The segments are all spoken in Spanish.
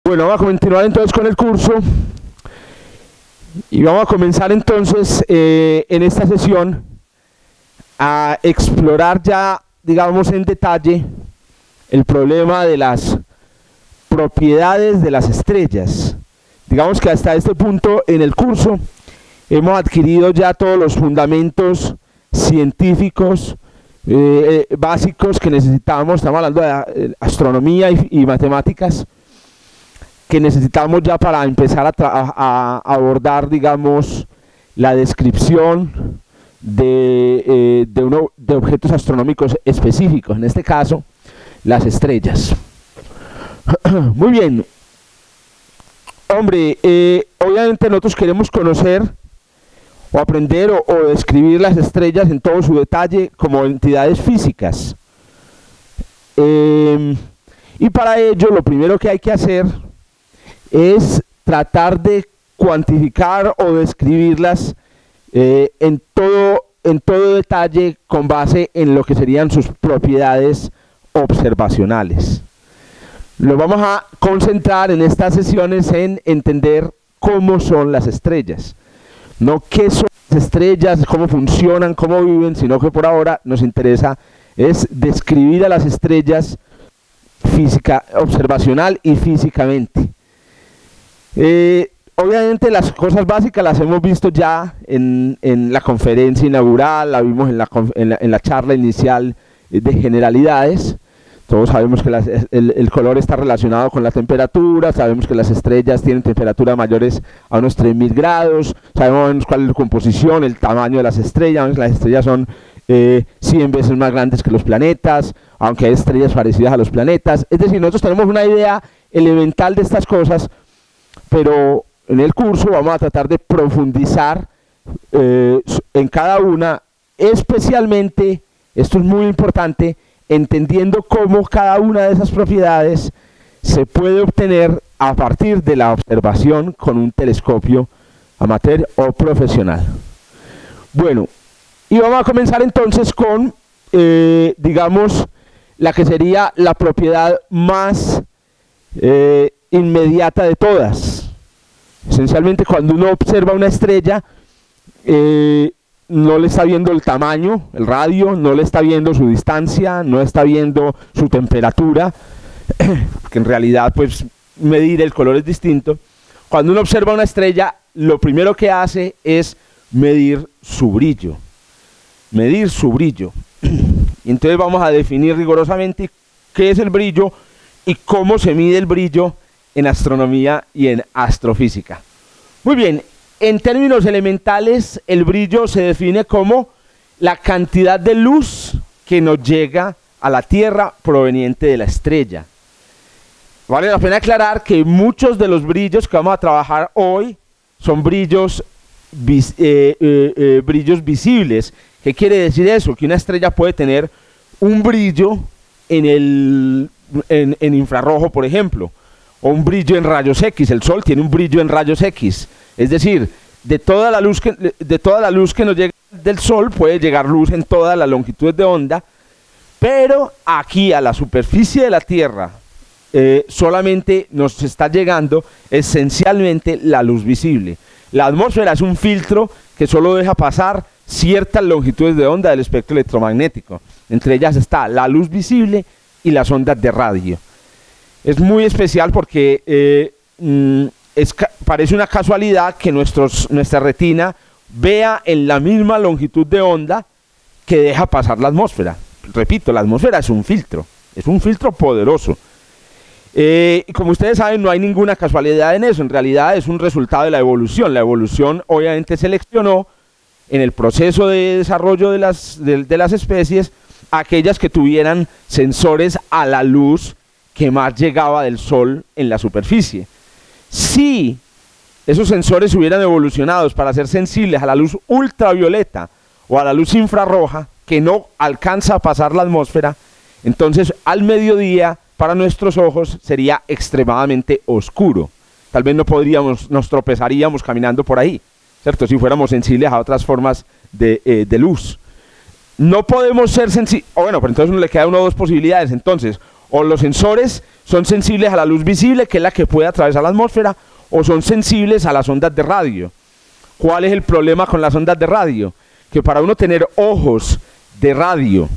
Bueno, vamos a continuar entonces con el curso y vamos a comenzar entonces en esta sesión a explorar ya, digamos, en detalle el problema de las propiedades de las estrellas. Digamos que hasta este punto en el curso hemos adquirido ya todos los fundamentos científicos básicos que necesitábamos. Estamos hablando de astronomía y matemáticas, que necesitamos ya para empezar a abordar, digamos, la descripción de objetos astronómicos específicos, en este caso, las estrellas. Muy bien. Hombre, obviamente nosotros queremos conocer o aprender o describir las estrellas en todo su detalle como entidades físicas. Y para ello lo primero que hay que hacer es tratar de cuantificar o describirlas en todo detalle con base en lo que serían sus propiedades observacionales. Lo vamos a concentrar en estas sesiones en entender cómo son las estrellas. No qué son las estrellas, cómo funcionan, cómo viven, sino que por ahora nos interesa es describir a las estrellas observacional y físicamente. Obviamente las cosas básicas las hemos visto ya en la conferencia inaugural, la vimos en la charla inicial de generalidades. Todos sabemos que el color está relacionado con la temperatura, sabemos que las estrellas tienen temperaturas mayores a unos 3000 grados, sabemos cuál es la composición, el tamaño de las estrellas. Las estrellas son 100 veces más grandes que los planetas, aunque hay estrellas parecidas a los planetas. Es decir, nosotros tenemos una idea elemental de estas cosas, pero en el curso vamos a tratar de profundizar en cada una, especialmente, esto es muy importante, entendiendo cómo cada una de esas propiedades se puede obtener a partir de la observación con un telescopio amateur o profesional. Bueno, y vamos a comenzar entonces con, digamos, la que sería la propiedad más inmediata de todas. Esencialmente, cuando uno observa una estrella, no le está viendo el tamaño, el radio, no le está viendo su distancia, no está viendo su temperatura, que en realidad pues medir el color es distinto. Cuando uno observa una estrella, lo primero que hace es medir su brillo. Medir su brillo. Y entonces vamos a definir rigurosamente qué es el brillo y cómo se mide el brillo en astronomía y en astrofísica. Muy bien. En términos elementales, el brillo se define como la cantidad de luz que nos llega a la Tierra proveniente de la estrella. Vale la pena aclarar que muchos de los brillos que vamos a trabajar hoy son brillos visibles. ¿Qué quiere decir eso? Que una estrella puede tener un brillo en infrarrojo, por ejemplo, o un brillo en rayos X. El Sol tiene un brillo en rayos X. Es decir, de toda la luz que nos llega del Sol puede llegar luz en todas las longitudes de onda, pero aquí a la superficie de la Tierra solamente nos está llegando esencialmente la luz visible. La atmósfera es un filtro que solo deja pasar ciertas longitudes de onda del espectro electromagnético. Entre ellas está la luz visible y las ondas de radio. Es muy especial porque parece una casualidad que nuestra retina vea en la misma longitud de onda que deja pasar la atmósfera. Repito, la atmósfera es un filtro poderoso. Y como ustedes saben, no hay ninguna casualidad en eso. En realidad es un resultado de la evolución. La evolución obviamente seleccionó en el proceso de desarrollo de las especies aquellas que tuvieran sensores a la luz que más llegaba del Sol en la superficie. Si esos sensores hubieran evolucionado para ser sensibles a la luz ultravioleta o a la luz infrarroja, que no alcanza a pasar la atmósfera, entonces al mediodía para nuestros ojos sería extremadamente oscuro. Tal vez nos tropezaríamos caminando por ahí, ¿cierto? Si fuéramos sensibles a otras formas de luz. No podemos ser sensibles, bueno, pero entonces le queda una o dos posibilidades. Entonces, O los sensores son sensibles a la luz visible, que es la que puede atravesar la atmósfera, o son sensibles a las ondas de radio. ¿Cuál es el problema con las ondas de radio? Que para uno tener ojos de radio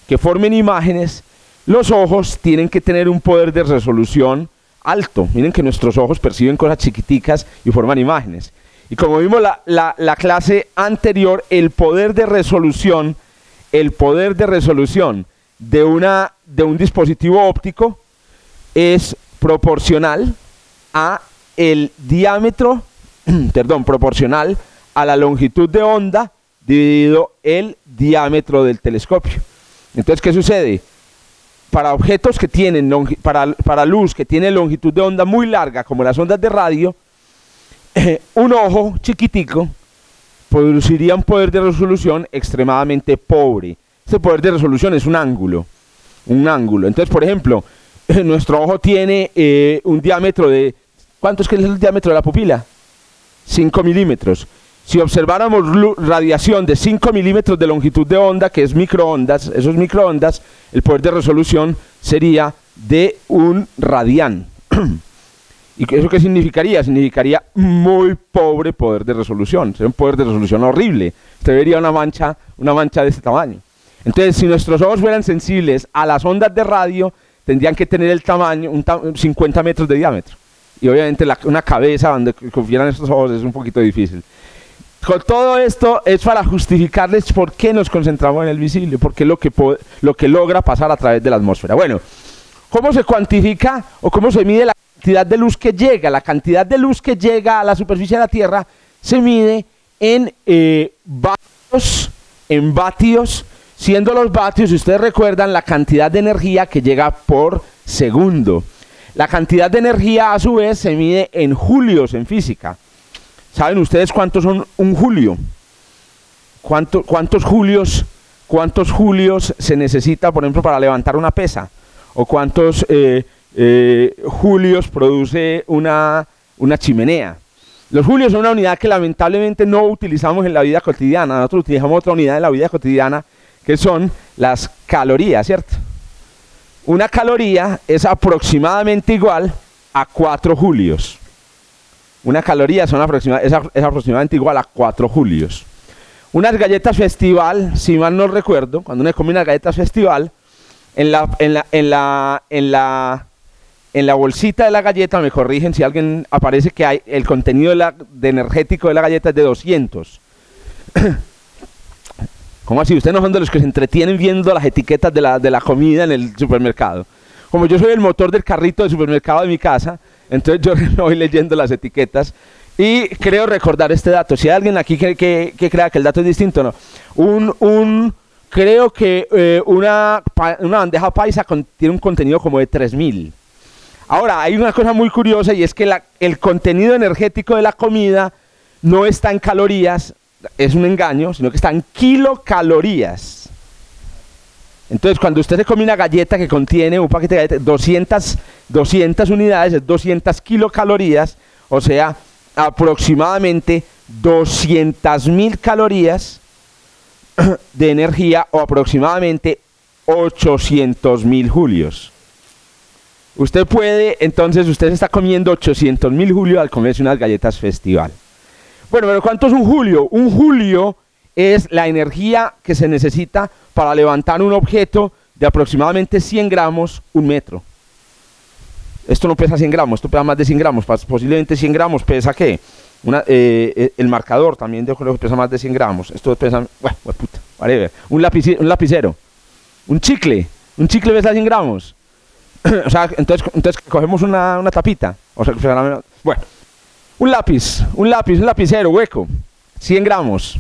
que formen imágenes, los ojos tienen que tener un poder de resolución alto. Miren que nuestros ojos perciben cosas chiquiticas y forman imágenes. Y como vimos la clase anterior, el poder de resolución de un dispositivo óptico es proporcional a el diámetro, proporcional a la longitud de onda dividido el diámetro del telescopio. Entonces, ¿qué sucede? Para objetos que tienen, para luz que tiene longitud de onda muy larga, como las ondas de radio, un ojo chiquitico produciría un poder de resolución extremadamente pobre. Este poder de resolución es un ángulo. Entonces, por ejemplo, nuestro ojo tiene un diámetro de... ¿Cuánto es que es el diámetro de la pupila? 5 milímetros. Si observáramos radiación de 5 milímetros de longitud de onda, que es microondas, esos microondas, el poder de resolución sería de un radián. ¿Y eso qué significaría? Significaría muy pobre poder de resolución. Sería un poder de resolución horrible. Usted vería una mancha de este tamaño. Entonces, si nuestros ojos fueran sensibles a las ondas de radio, tendrían que tener el tamaño, 50 metros de diámetro. Y obviamente una cabeza donde confieran estos ojos es un poquito difícil. Con todo esto es para justificarles por qué nos concentramos en el visible, porque es lo que logra pasar a través de la atmósfera. Bueno, ¿cómo se cuantifica o cómo se mide la cantidad de luz que llega? La cantidad de luz que llega a la superficie de la Tierra se mide en vatios, siendo los vatios, si ustedes recuerdan, la cantidad de energía que llega por segundo. La cantidad de energía, a su vez, se mide en julios en física. ¿Saben ustedes cuántos son un julio? ¿Cuántos julios se necesita, por ejemplo, para levantar una pesa? ¿O cuántos julios produce una chimenea? Los julios son una unidad que lamentablemente no utilizamos en la vida cotidiana. Nosotros utilizamos otra unidad en la vida cotidiana, que son las calorías, ¿cierto? Una caloría es aproximadamente igual a 4 julios. Una caloría es aproximadamente igual a 4 julios. Unas galletas Festival, si mal no recuerdo, cuando uno come unas galletas Festival, en la bolsita de la galleta, me corrigen si alguien aparece que hay el contenido de energético de la galleta es de 200. ¿Cómo así? Ustedes no son de los que se entretienen viendo las etiquetas de la comida en el supermercado. Como yo soy el motor del carrito del supermercado de mi casa, entonces yo voy leyendo las etiquetas y creo recordar este dato. Si hay alguien aquí que crea que el dato es distinto, no. Creo que una bandeja paisa tiene un contenido como de 3000. Ahora, hay una cosa muy curiosa y es que el contenido energético de la comida no está en calorías, es un engaño, sino que está en kilocalorías. Entonces, cuando usted se come una galleta que contiene un paquete de galletas, 200 unidades, es 200 kilocalorías, o sea, aproximadamente 200.000 calorías de energía o aproximadamente 800.000 julios. Usted se está comiendo 800.000 julios al comerse unas galletas Festival. Bueno, pero ¿cuánto es un julio? Un julio es la energía que se necesita para levantar un objeto de aproximadamente 100 gramos, un metro. Esto no pesa 100 gramos, esto pesa más de 100 gramos, posiblemente 100 gramos pesa ¿qué? El marcador también yo creo que pesa más de 100 gramos, esto pesa, bueno, puta, whatever. Un lapicero, un chicle pesa 100 gramos. O sea, entonces cogemos una tapita, o sea, bueno, un lapicero hueco, 100 gramos.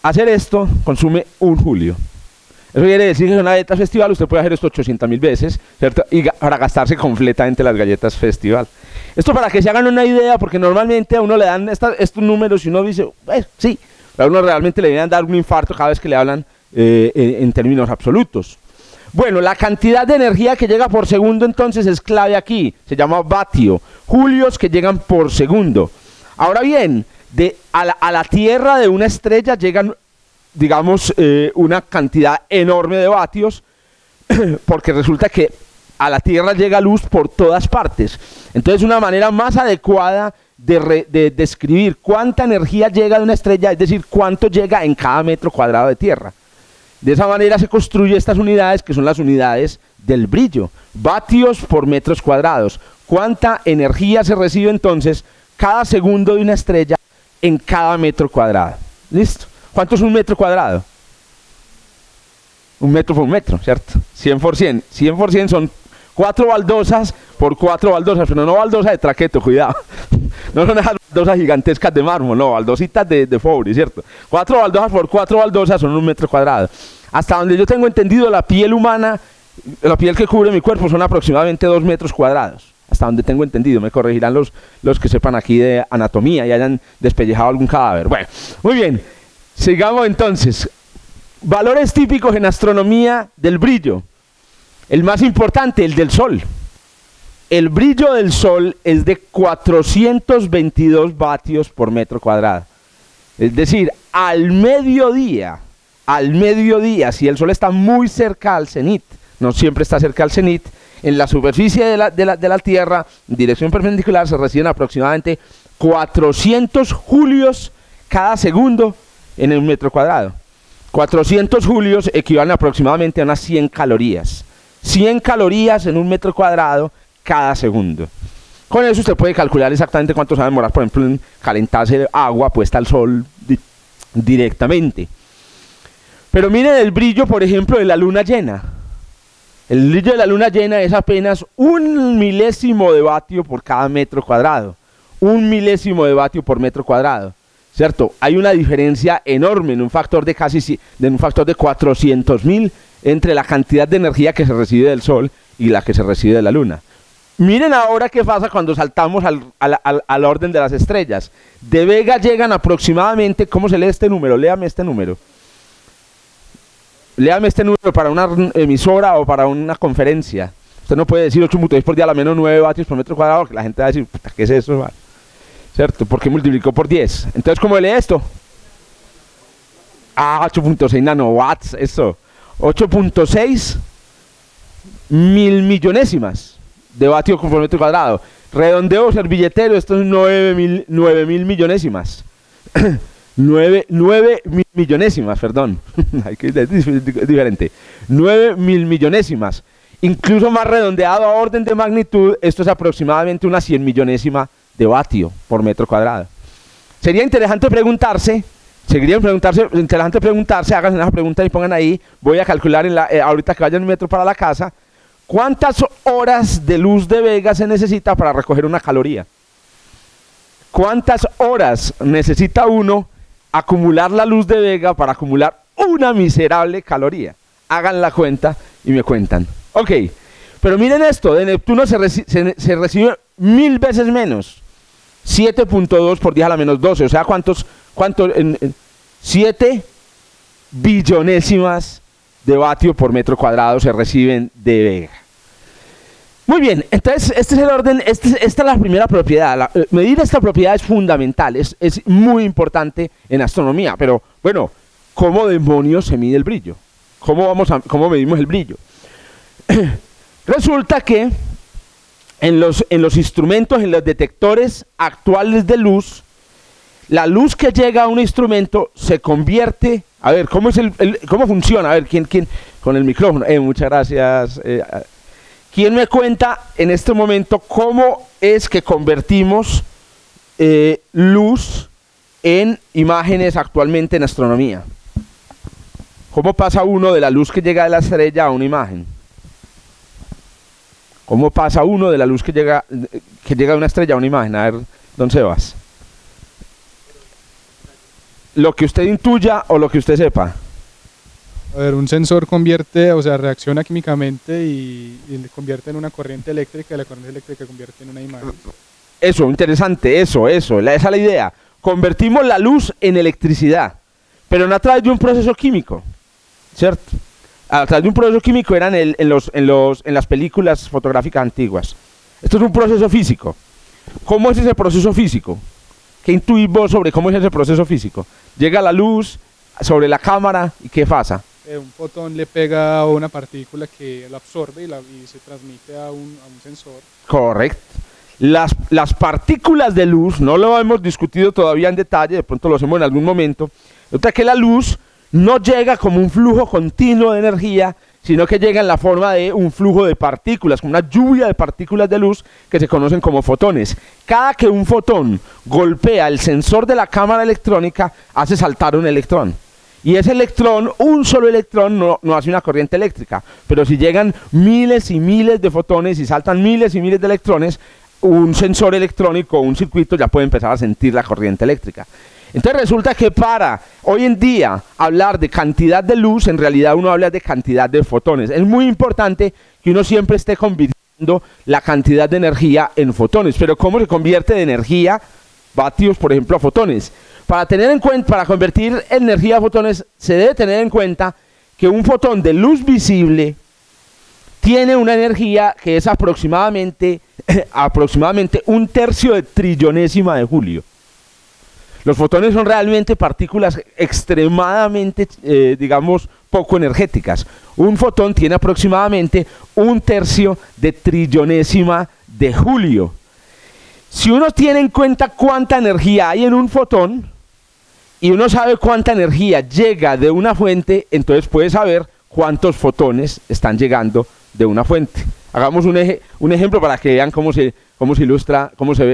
Hacer esto consume un julio. Eso quiere decir que en una galleta Festival usted puede hacer esto 800.000 veces, ¿cierto? Y para gastarse completamente las galletas Festival. Esto para que se hagan una idea, porque normalmente a uno le dan estos números y uno dice, sí, pero a uno realmente le vienen a dar un infarto cada vez que le hablan en términos absolutos. Bueno, la cantidad de energía que llega por segundo entonces es clave aquí, se llama vatio, julios que llegan por segundo. Ahora bien, a la Tierra de una estrella llegan, digamos, una cantidad enorme de vatios, porque resulta que a la Tierra llega luz por todas partes. Entonces una manera más adecuada de describir cuánta energía llega de una estrella, es decir, cuánto llega en cada metro cuadrado de Tierra. De esa manera se construyen estas unidades, que son las unidades del brillo, vatios por metros cuadrados. ¿Cuánta energía se recibe entonces cada segundo de una estrella en cada metro cuadrado? ¿Listo? ¿Cuánto es un metro cuadrado? Un metro por un metro, ¿cierto? 100%. 100% son 4 baldosas por 4 baldosas, pero no baldosas de traqueto, cuidado. No son esas baldosas gigantescas de mármol, no, baldositas de Fowry, ¿cierto? 4 baldosas por 4 baldosas son un metro cuadrado. Hasta donde yo tengo entendido, la piel humana, la piel que cubre mi cuerpo son aproximadamente 2 metros cuadrados. Hasta donde tengo entendido, me corregirán los que sepan aquí de anatomía y hayan despellejado algún cadáver. Bueno, muy bien, sigamos entonces. Valores típicos en astronomía del brillo. El más importante, el del Sol. El brillo del Sol es de 422 vatios por metro cuadrado. Es decir, al mediodía, si el Sol está muy cerca al cenit, no siempre está cerca al cenit, en la superficie de la Tierra, en dirección perpendicular, se reciben aproximadamente 400 julios cada segundo en un metro cuadrado. 400 julios equivalen aproximadamente a unas 100 calorías. 100 calorías en un metro cuadrado cada segundo. Con eso usted puede calcular exactamente cuánto se va a demorar, por ejemplo, en calentarse agua puesta al sol directamente. Pero miren el brillo, por ejemplo, de la luna llena. El brillo de la luna llena es apenas 1 milésimo de vatio por cada metro cuadrado. 1 milésimo de vatio por metro cuadrado. ¿Cierto? Hay una diferencia enorme, en un factor de 400.000 entre la cantidad de energía que se recibe del Sol y la que se recibe de la Luna. Miren ahora qué pasa cuando saltamos al orden de las estrellas. De Vega llegan aproximadamente, ¿cómo se lee este número? Léame este número. Léame este número para una emisora o para una conferencia. Usted no puede decir 8.6 por día a la menos 9 vatios por metro cuadrado, porque la gente va a decir, ¿qué es eso, man? ¿Cierto? Porque multiplicó por 10. Entonces, ¿cómo lee esto? 8.6 nanowatts, eso. 8.6 mil millonésimas de vatio por metro cuadrado. Redondeo servilletero, esto es 9 mil millonésimas. 9 mil millonésimas, perdón. Es diferente. 9 mil millonésimas. Incluso más redondeado a orden de magnitud, esto es aproximadamente una 100 millonésima de vatio por metro cuadrado. Sería interesante preguntarse, hagan esa pregunta y pongan ahí, voy a calcular ahorita que vayan un metro para la casa, ¿cuántas horas de luz de Vega se necesita para recoger una caloría? ¿Cuántas horas necesita uno acumular la luz de Vega para acumular una miserable caloría? Hagan la cuenta y me cuentan. Ok, pero miren esto, de Neptuno se recibe 1000 veces menos. 7.2 por 10 a la menos 12, o sea, ¿cuántos 7 billonésimas de vatio por metro cuadrado se reciben de Vega? Muy bien, entonces este es el orden, esta es la primera propiedad. Medir esta propiedad es fundamental, es muy importante en astronomía, pero bueno, ¿cómo demonios se mide el brillo? ¿Cómo medimos el brillo? Resulta que en los instrumentos, en los detectores actuales de luz, la luz que llega a un instrumento se convierte, a ver, ¿cómo funciona? A ver, ¿quién? Con el micrófono, muchas gracias. ¿Quién me cuenta en este momento cómo es que convertimos luz en imágenes actualmente en astronomía? ¿Cómo pasa uno de la luz que llega de la estrella a una imagen? ¿Cómo pasa uno de la luz que llega de una estrella a una imagen? A ver, don Sebas. Lo que usted intuya o lo que usted sepa. A ver, un sensor convierte, o sea, reacciona químicamente y le convierte en una corriente eléctrica y la corriente eléctrica convierte en una imagen. Eso, interesante, esa es la idea. Convertimos la luz en electricidad, pero no a través de un proceso químico, ¿cierto? A través de un proceso químico eran en las películas fotográficas antiguas. Esto es un proceso físico. ¿Cómo es ese proceso físico? ¿Qué intuís vos sobre cómo es ese proceso físico? Llega la luz sobre la cámara y ¿qué pasa? un fotón le pega a una partícula que la absorbe y se transmite a un sensor. Correcto. Las partículas de luz, no lo hemos discutido todavía en detalle, de pronto lo hacemos en algún momento, nota que la luz no llega como un flujo continuo de energía, sino que llega en la forma de un flujo de partículas, como una lluvia de partículas de luz que se conocen como fotones. Cada que un fotón golpea el sensor de la cámara electrónica, hace saltar un electrón. Y ese electrón, un solo electrón, no hace una corriente eléctrica. Pero si llegan miles y miles de fotones y saltan miles y miles de electrones, un sensor electrónico, un circuito, ya puede empezar a sentir la corriente eléctrica. Entonces resulta que para hoy en día hablar de cantidad de luz, en realidad uno habla de cantidad de fotones. Es muy importante que uno siempre esté convirtiendo la cantidad de energía en fotones. Pero ¿cómo se convierte de energía, vatios, por ejemplo, a fotones? Para convertir energía a fotones, se debe tener en cuenta que un fotón de luz visible tiene una energía que es aproximadamente un tercio de trillonésima de Julio. Los fotones son realmente partículas extremadamente, digamos, poco energéticas. Un fotón tiene aproximadamente un tercio de trillonésima de Julio. Si uno tiene en cuenta cuánta energía hay en un fotón y uno sabe cuánta energía llega de una fuente, entonces puede saber cuántos fotones están llegando de una fuente. Hagamos un ejemplo para que vean cómo se ilustra, cómo se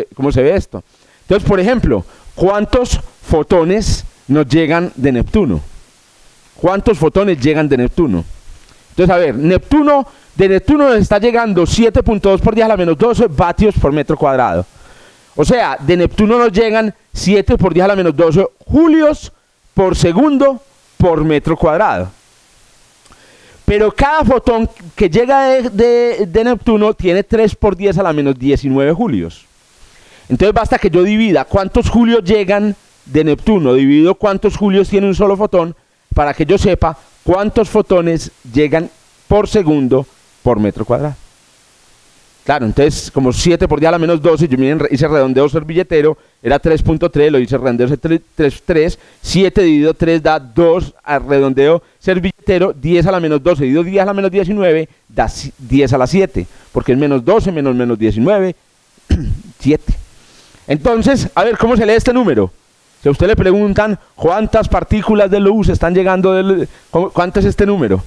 ve esto. Entonces, por ejemplo, ¿cuántos fotones nos llegan de Neptuno? ¿Cuántos fotones llegan de Neptuno? Entonces, a ver, de Neptuno nos está llegando 7.2 por 10 a la menos 12 vatios por metro cuadrado. O sea, de Neptuno nos llegan 7 por 10 a la menos 12 julios por segundo por metro cuadrado. Pero cada fotón que llega de Neptuno tiene 3 por 10 a la menos 19 julios. Entonces basta que yo divida cuántos julios llegan de Neptuno, divido cuántos julios tiene un solo fotón, para que yo sepa cuántos fotones llegan por segundo por metro cuadrado. Claro, entonces como 7 por 10 a la menos 12, yo hice redondeo servilletero, era 3.3, lo hice redondeo 3, 7 dividido 3 da 2, a redondeo servilletero, 10 a la menos 12 dividido 10 a la menos 19, da 10 a la 7, porque es menos 12 menos 19, 7. Entonces, a ver, ¿cómo se lee este número? Si a usted le preguntan cuántas partículas de luz están llegando, ¿cuánto es este número?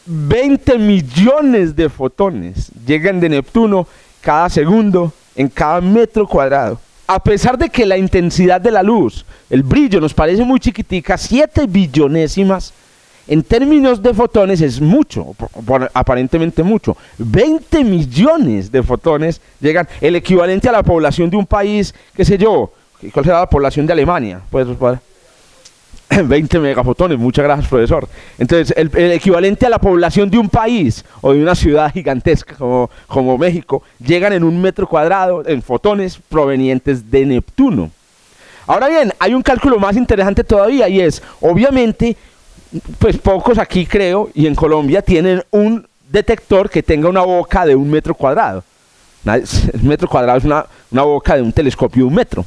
20 millones de fotones llegan de Neptuno cada segundo en cada metro cuadrado. A pesar de que la intensidad de la luz, el brillo, nos parece muy chiquitica, 7 billonésimas, en términos de fotones es mucho, aparentemente mucho. 20 millones de fotones llegan, el equivalente a la población de un país, qué sé yo, ¿cuál será la población de Alemania? Pues 20 megafotones, muchas gracias, profesor. Entonces, el equivalente a la población de un país o de una ciudad gigantesca como México, llegan en un metro cuadrado en fotones provenientes de Neptuno. Ahora bien, hay un cálculo más interesante todavía y es, obviamente, pues pocos aquí creo, y en Colombia tienen un detector que tenga una boca de 1 metro cuadrado. El metro cuadrado es una boca de un telescopio de 1 metro.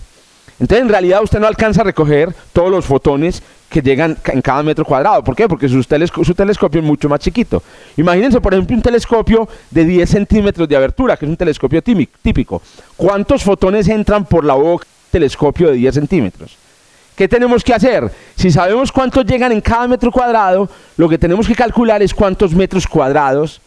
Entonces en realidad usted no alcanza a recoger todos los fotones que llegan en cada metro cuadrado. ¿Por qué? Porque su telescopio es mucho más chiquito. Imagínense, por ejemplo, un telescopio de 10 centímetros de abertura, que es un telescopio típico. ¿Cuántos fotones entran por la boca del telescopio de 10 centímetros? ¿Qué tenemos que hacer? Si sabemos cuántos llegan en cada metro cuadrado, lo que tenemos que calcular es cuántos metros cuadrados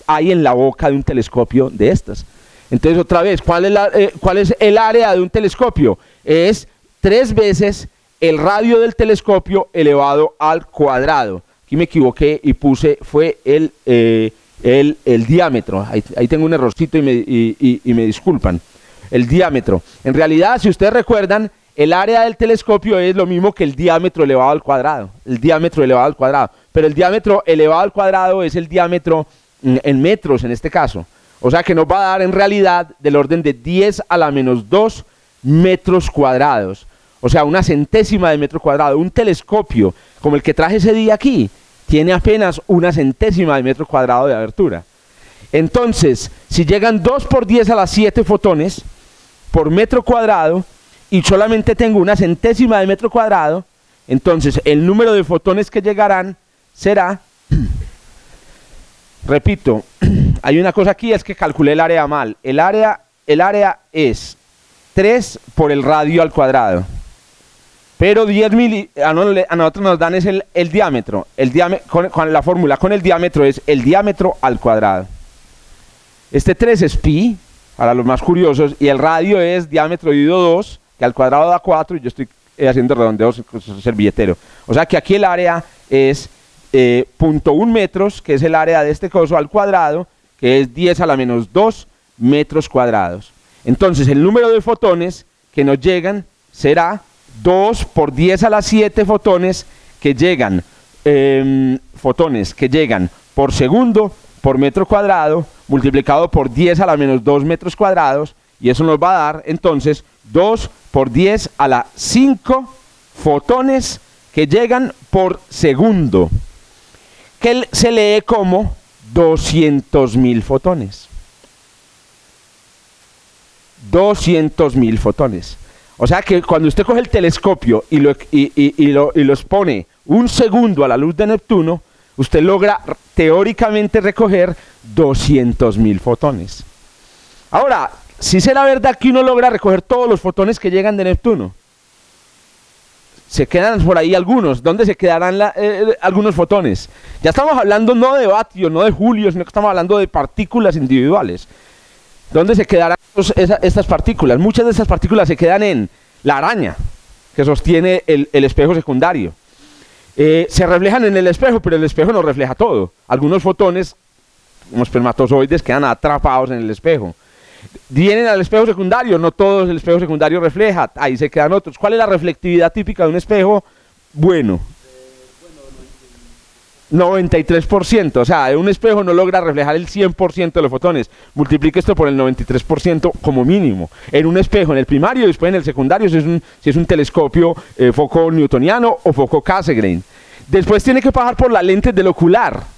hay en la boca de un telescopio de estas. Entonces, otra vez, ¿cuál es el área de un telescopio? Es 3 veces el radio del telescopio elevado al cuadrado. Aquí me equivoqué y puse, fue el diámetro. Ahí tengo un errorcito y me disculpan. El diámetro. En realidad, si ustedes recuerdan, el área del telescopio es lo mismo que el diámetro elevado al cuadrado. El diámetro elevado al cuadrado. Pero el diámetro elevado al cuadrado es el diámetro en metros en este caso. O sea que nos va a dar en realidad del orden de 10 a la menos 2 metros cuadrados. O sea, 1/100ª de metro cuadrado. Un telescopio como el que traje ese día aquí tiene apenas 1/100ª de metro cuadrado de abertura. Entonces, si llegan 2 por 10 a la 7 fotones por metro cuadrado y solamente tengo 1/100ª de metro cuadrado, entonces el número de fotones que llegarán será, repito, hay una cosa aquí, es que calculé el área mal. El área es 3 por el radio al cuadrado. Pero 10 a nosotros nos dan es el diámetro. Con la fórmula con el diámetro es el diámetro al cuadrado. Este 3 es pi, para los más curiosos, y el radio es diámetro dividido 2, que al cuadrado da 4, y yo estoy haciendo redondeos con servilletero. O sea que aquí el área es 0.1 metros, que es el área de este coso al cuadrado, que es 10 a la menos 2 metros cuadrados. Entonces el número de fotones que nos llegan será 2 por 10 a la 7 fotones que llegan por segundo por metro cuadrado, multiplicado por 10 a la menos 2 metros cuadrados, y eso nos va a dar entonces 2 por 10 a la 5 fotones que llegan por segundo, que se lee como 200.000 fotones. 200.000 fotones. O sea que cuando usted coge el telescopio y los pone un segundo a la luz de Neptuno, usted logra teóricamente recoger 200.000 fotones. Ahora, si será verdad que uno logra recoger todos los fotones que llegan de Neptuno. Se quedan por ahí algunos. ¿Dónde se quedarán algunos fotones? Ya estamos hablando no de vatios, no de julios, sino que estamos hablando de partículas individuales. ¿Dónde se quedarán estas partículas? Muchas de estas partículas se quedan en la araña, que sostiene el espejo secundario. Se reflejan en el espejo, pero el espejo no refleja todo. Algunos fotones, como espermatozoides, quedan atrapados en el espejo. Vienen al espejo secundario, no todo el espejo secundario refleja, ahí se quedan otros. ¿Cuál es la reflectividad típica de un espejo? Bueno, 93%, o sea, un espejo no logra reflejar el 100% de los fotones. Multiplique esto por el 93% como mínimo. En un espejo, en el primario y después en el secundario, si es un telescopio foco newtoniano o foco Cassegrain. Después tiene que pasar por las lentes del ocular.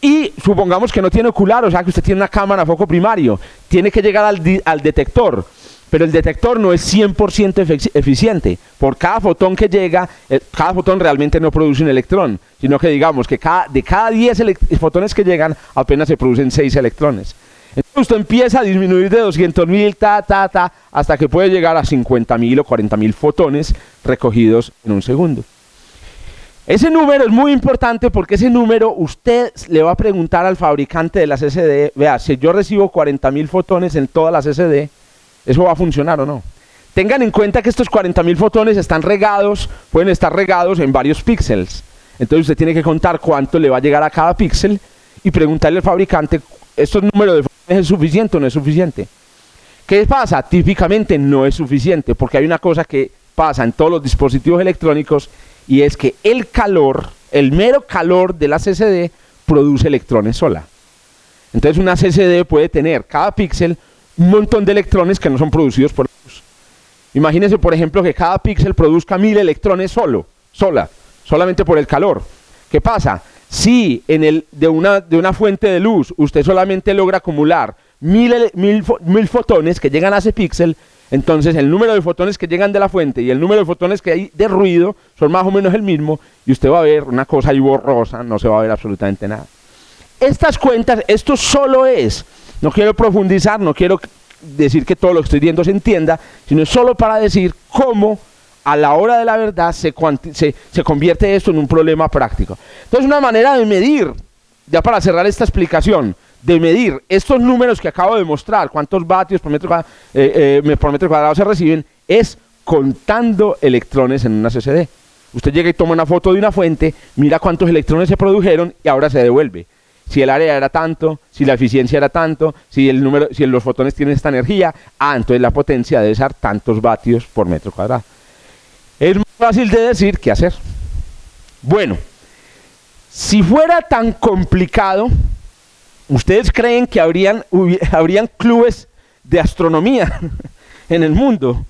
Y supongamos que no tiene ocular, o sea que usted tiene una cámara foco primario. Tiene que llegar al detector. Pero el detector no es 100% eficiente. Por cada fotón que llega, cada fotón realmente no produce un electrón, sino que digamos que de cada 10 fotones que llegan, apenas se producen 6 electrones. Entonces usted empieza a disminuir de 200.000, hasta que puede llegar a 50.000 o 40.000 fotones recogidos en un segundo. Ese número es muy importante porque ese número usted le va a preguntar al fabricante de las SD, vea, si yo recibo 40.000 fotones en todas las SD, ¿eso va a funcionar o no? Tengan en cuenta que estos 40.000 fotones están regados, pueden estar regados en varios píxeles. Entonces usted tiene que contar cuánto le va a llegar a cada píxel y preguntarle al fabricante, ¿estos números de fotones es suficiente o no es suficiente? ¿Qué pasa? Típicamente no es suficiente porque hay una cosa que pasa en todos los dispositivos electrónicos y es que el calor, el mero calor de la CCD produce electrones sola. Entonces una CCD puede tener cada píxel un montón de electrones que no son producidos por la luz. Imagínense, por ejemplo, que cada píxel produzca 1000 electrones solamente por el calor. ¿Qué pasa? Si de una fuente de luz usted solamente logra acumular 1000 fotones que llegan a ese píxel, entonces el número de fotones que llegan de la fuente y el número de fotones que hay de ruido son más o menos el mismo, y usted va a ver una cosa ahí borrosa, no se va a ver absolutamente nada. Estas cuentas, esto solo es, no quiero profundizar, no quiero decir que todo lo que estoy diciendo se entienda, sino solo para decir cómo a la hora de la verdad se convierte esto en un problema práctico. Entonces una manera de medir, ya para cerrar esta explicación, de medir estos números que acabo de mostrar, cuántos vatios por metro cuadrado se reciben, es contando electrones en una CCD. Usted llega y toma una foto de una fuente, mira cuántos electrones se produjeron y ahora se devuelve. Si el área era tanto, si la eficiencia era tanto, si los fotones tienen esta energía, entonces la potencia debe ser tantos vatios por metro cuadrado. Es más fácil de decir que hacer. Bueno, si fuera tan complicado, ¿ustedes creen que habrían clubes de astronomía en el mundo?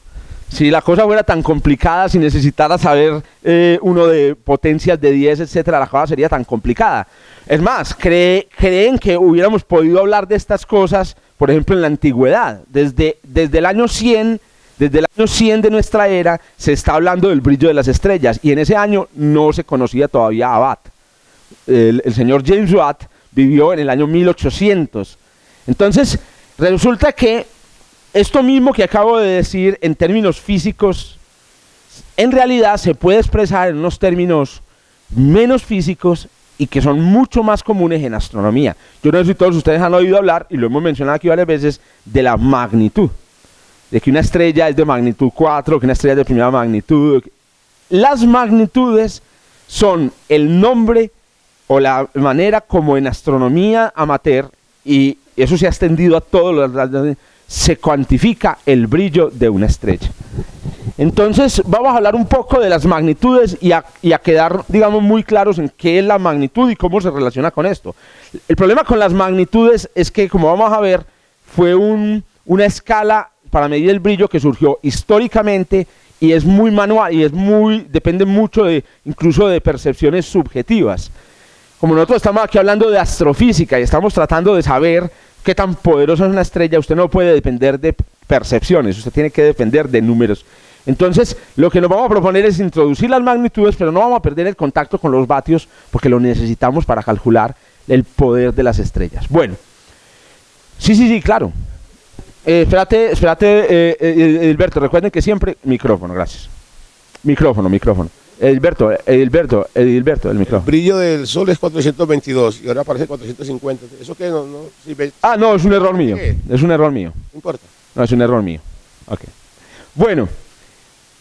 Si la cosa fuera tan complicada, si necesitara saber uno de potencias de 10, etcétera, la cosa sería tan complicada. Es más, ¿creen que hubiéramos podido hablar de estas cosas, por ejemplo, en la antigüedad? Desde el año 100 de nuestra era, se está hablando del brillo de las estrellas, y en ese año no se conocía todavía Abad. el señor James Watt vivió en el año 1800. Entonces, resulta que esto mismo que acabo de decir en términos físicos, en realidad se puede expresar en unos términos menos físicos y que son mucho más comunes en astronomía. Yo no sé si todos ustedes han oído hablar, y lo hemos mencionado aquí varias veces, de la magnitud. De que una estrella es de magnitud 4, que una estrella es de primera magnitud. Las magnitudes son el nombre o la manera como en astronomía amateur, y eso se ha extendido a todos los, se cuantifica el brillo de una estrella. Entonces vamos a hablar un poco de las magnitudes y a quedar, digamos, muy claros en qué es la magnitud y cómo se relaciona con esto. El problema con las magnitudes es que, como vamos a ver, fue una escala para medir el brillo que surgió históricamente y es muy manual y depende mucho incluso de percepciones subjetivas. Como nosotros estamos aquí hablando de astrofísica y estamos tratando de saber qué tan poderosa es una estrella, usted no puede depender de percepciones, usted tiene que depender de números. Entonces, lo que nos vamos a proponer es introducir las magnitudes, pero no vamos a perder el contacto con los vatios, porque lo necesitamos para calcular el poder de las estrellas. Bueno, sí, claro. Espérate, Edilberto, recuerden que siempre... Micrófono, gracias. Micrófono. Edilberto, el micrófono. El brillo del Sol es 422 y ahora aparece 450. ¿Eso qué? No, es un error mío. Es un error mío. No importa. No, es un error mío. Ok. Bueno,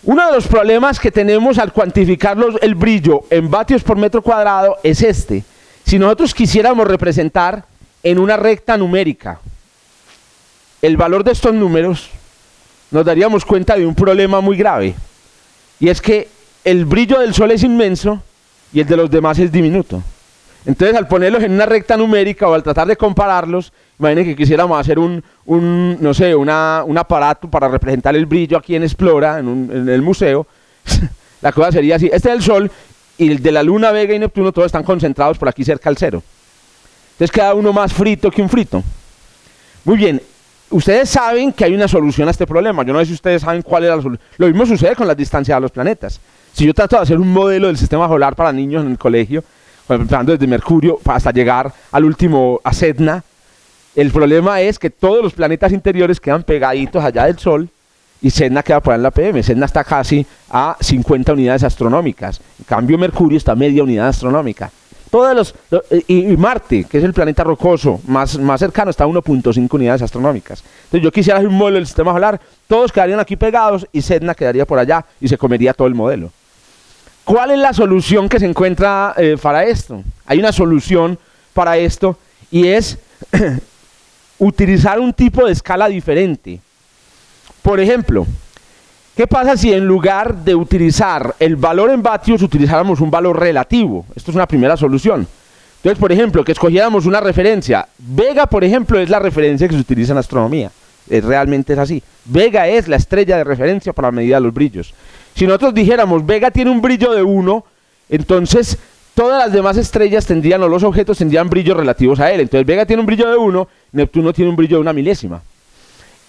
uno de los problemas que tenemos al cuantificar el brillo en vatios por metro cuadrado es este. Si nosotros quisiéramos representar en una recta numérica el valor de estos números, nos daríamos cuenta de un problema muy grave. Y es que el brillo del Sol es inmenso y el de los demás es diminuto. Entonces, al ponerlos en una recta numérica o al tratar de compararlos, imaginen que quisiéramos hacer un aparato para representar el brillo aquí en Explora, en el museo. La cosa sería así: este es el Sol y el de la Luna, Vega y Neptuno, todos están concentrados por aquí cerca al cero. Entonces queda uno más frito que un frito. Muy bien, ustedes saben que hay una solución a este problema. Yo no sé si ustedes saben cuál es la solución. Lo mismo sucede con las distancias de los planetas. Si yo trato de hacer un modelo del sistema solar para niños en el colegio, empezando desde Mercurio hasta llegar al último, a Sedna, el problema es que todos los planetas interiores quedan pegaditos allá del Sol y Sedna queda por ahí en la PM. Sedna está casi a 50 unidades astronómicas. En cambio, Mercurio está a media unidad astronómica. Y Marte, que es el planeta rocoso más cercano, está a 1.5 unidades astronómicas. Entonces yo quisiera hacer un modelo del sistema solar, todos quedarían aquí pegados y Sedna quedaría por allá y se comería todo el modelo. ¿Cuál es la solución que se encuentra para esto? Hay una solución para esto y es utilizar un tipo de escala diferente. Por ejemplo, ¿qué pasa si en lugar de utilizar el valor en vatios utilizáramos un valor relativo? Esto es una primera solución. Entonces, por ejemplo, que escogiéramos una referencia. Vega, por ejemplo, es la referencia que se utiliza en astronomía. Realmente es así. Vega es la estrella de referencia para medir los brillos. Si nosotros dijéramos Vega tiene un brillo de 1, entonces todas las demás estrellas tendrían, o los objetos tendrían brillos relativos a él. Entonces Vega tiene un brillo de 1, Neptuno tiene un brillo de 1/1000.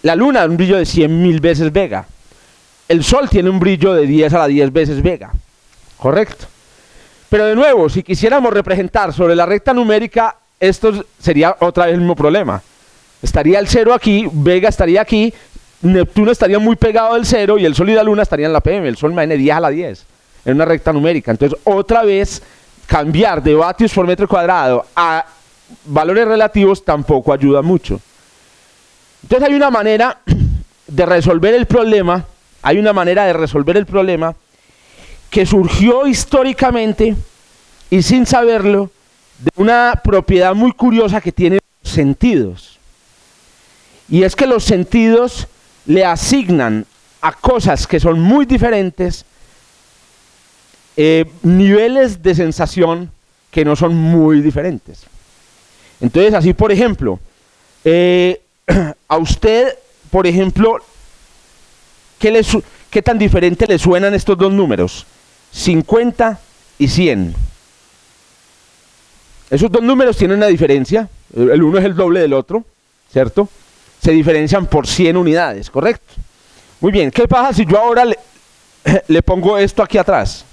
La Luna un brillo de 100.000 veces Vega. El Sol tiene un brillo de 10 a la 10 veces Vega. Correcto. Pero de nuevo, si quisiéramos representar sobre la recta numérica, esto sería otra vez el mismo problema. Estaría el 0 aquí, Vega estaría aquí, Neptuno estaría muy pegado del 0 y el Sol y la Luna estarían en la PM. El Sol tiene 10 a la 10 en una recta numérica. Entonces, otra vez, cambiar de vatios por metro cuadrado a valores relativos tampoco ayuda mucho. Entonces, hay una manera de resolver el problema. Hay una manera de resolver el problema que surgió históricamente y sin saberlo de una propiedad muy curiosa que tiene los sentidos. Y es que los sentidos le asignan a cosas que son muy diferentes niveles de sensación que no son muy diferentes. Entonces, así por ejemplo, a usted, por ejemplo, ¿qué tan diferente le suenan estos dos números? 50 y 100. Esos dos números tienen una diferencia. El uno es el doble del otro, ¿cierto? Se diferencian por 100 unidades, ¿correcto? Muy bien, ¿qué pasa si yo ahora le pongo esto aquí atrás?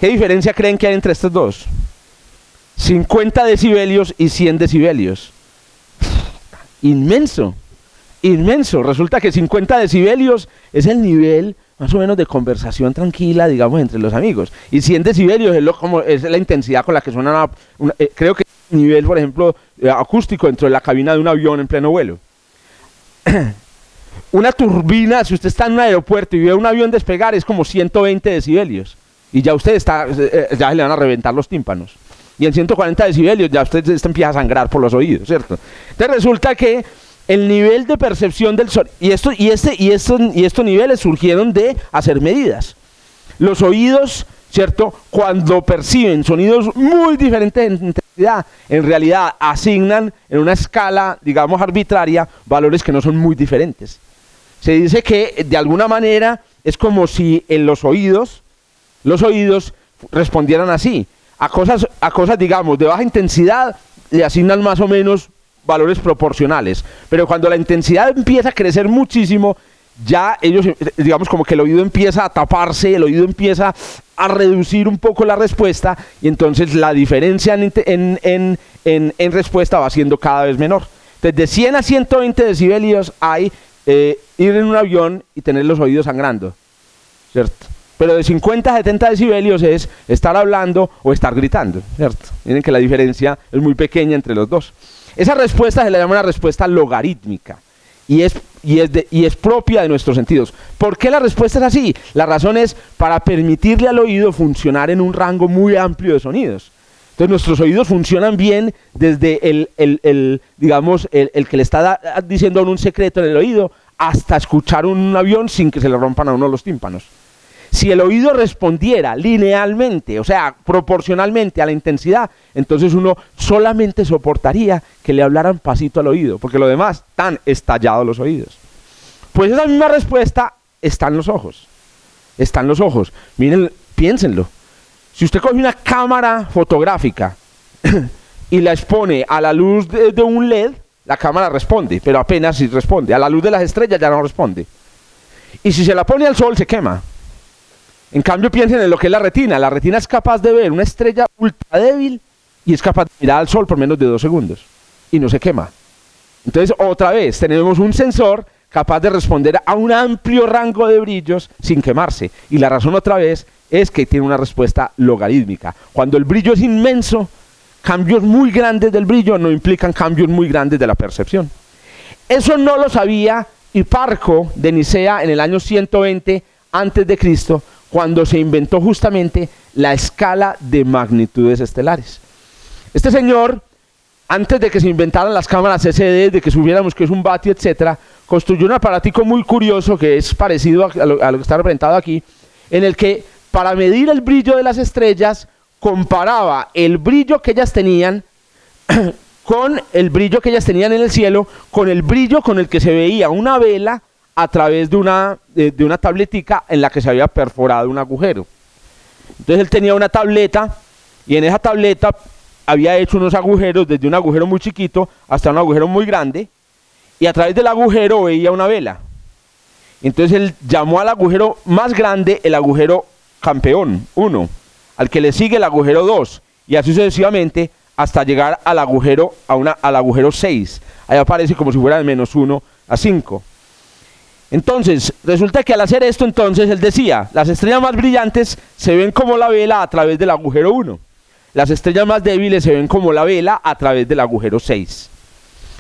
¿Qué diferencia creen que hay entre estos dos? 50 decibelios y 100 decibelios. Inmenso, inmenso. Resulta que 50 decibelios es el nivel más o menos de conversación tranquila, digamos, entre los amigos. Y 100 decibelios es la intensidad con la que suena creo que el nivel, por ejemplo, acústico dentro de la cabina de un avión en pleno vuelo. Una turbina, si usted está en un aeropuerto y ve un avión despegar, es como 120 decibelios. Y ya usted ya le van a reventar los tímpanos. Y en 140 decibelios ya usted empieza a sangrar por los oídos, ¿cierto? Entonces resulta que el nivel de percepción del sonido, y estos niveles surgieron de hacer medidas. Los oídos, ¿cierto? Cuando perciben sonidos muy diferentes en intensidad, en realidad asignan en una escala, digamos, arbitraria, valores que no son muy diferentes. Se dice que de alguna manera es como si en los oídos respondieran así. A cosas, digamos, de baja intensidad le asignan más o menos valores proporcionales, pero cuando la intensidad empieza a crecer muchísimo, ya ellos, digamos, como que el oído empieza a taparse, el oído empieza a reducir un poco la respuesta, y entonces la diferencia en respuesta va siendo cada vez menor. Entonces, de 100 a 120 decibelios hay ir en un avión y tener los oídos sangrando, ¿cierto? Pero de 50 a 70 decibelios es estar hablando o estar gritando, ¿cierto? Miren que la diferencia es muy pequeña entre los dos. Esa respuesta se le llama una respuesta logarítmica y es propia de nuestros sentidos. ¿Por qué la respuesta es así? La razón es para permitirle al oído funcionar en un rango muy amplio de sonidos. Entonces nuestros oídos funcionan bien desde digamos, el que le está diciendo a uno un secreto en el oído hasta escuchar un avión sin que se le rompan a uno los tímpanos. Si el oído respondiera linealmente, o sea, proporcionalmente a la intensidad, entonces uno solamente soportaría que le hablaran pasito al oído, porque lo demás están estallados los oídos. Pues esa misma respuesta está en los ojos. Está en los ojos. Miren, piénsenlo. Si usted coge una cámara fotográfica y la expone a la luz de un LED, la cámara responde, pero apenas si responde. A la luz de las estrellas ya no responde. Y si se la pone al sol, se quema. En cambio, piensen en lo que es la retina. La retina es capaz de ver una estrella ultra débil y es capaz de mirar al sol por menos de 2 segundos y no se quema. Entonces, otra vez, tenemos un sensor capaz de responder a un amplio rango de brillos sin quemarse. Y la razón, otra vez, es que tiene una respuesta logarítmica. Cuando el brillo es inmenso, cambios muy grandes del brillo no implican cambios muy grandes de la percepción. Eso no lo sabía Hiparco de Nicea en el año 120 a.C., cuando se inventó justamente la escala de magnitudes estelares. Este señor, antes de que se inventaran las cámaras SD, de que supiéramos que es un vatio, etcétera, construyó un aparatico muy curioso que es parecido a lo que está representado aquí, en el que para medir el brillo de las estrellas comparaba el brillo que ellas tenían con el brillo que ellas tenían en el cielo, con el brillo con el que se veía una vela a través de una tabletica en la que se había perforado un agujero. Entonces él tenía una tableta y en esa tableta había hecho unos agujeros, desde un agujero muy chiquito hasta un agujero muy grande, y a través del agujero veía una vela. Entonces él llamó al agujero más grande el agujero campeón 1, al que le sigue el agujero 2, y así sucesivamente hasta llegar al agujero 6. Ahí aparece como si fuera de -1 a 5. Entonces, resulta que al hacer esto, entonces, él decía, las estrellas más brillantes se ven como la vela a través del agujero 1. Las estrellas más débiles se ven como la vela a través del agujero 6.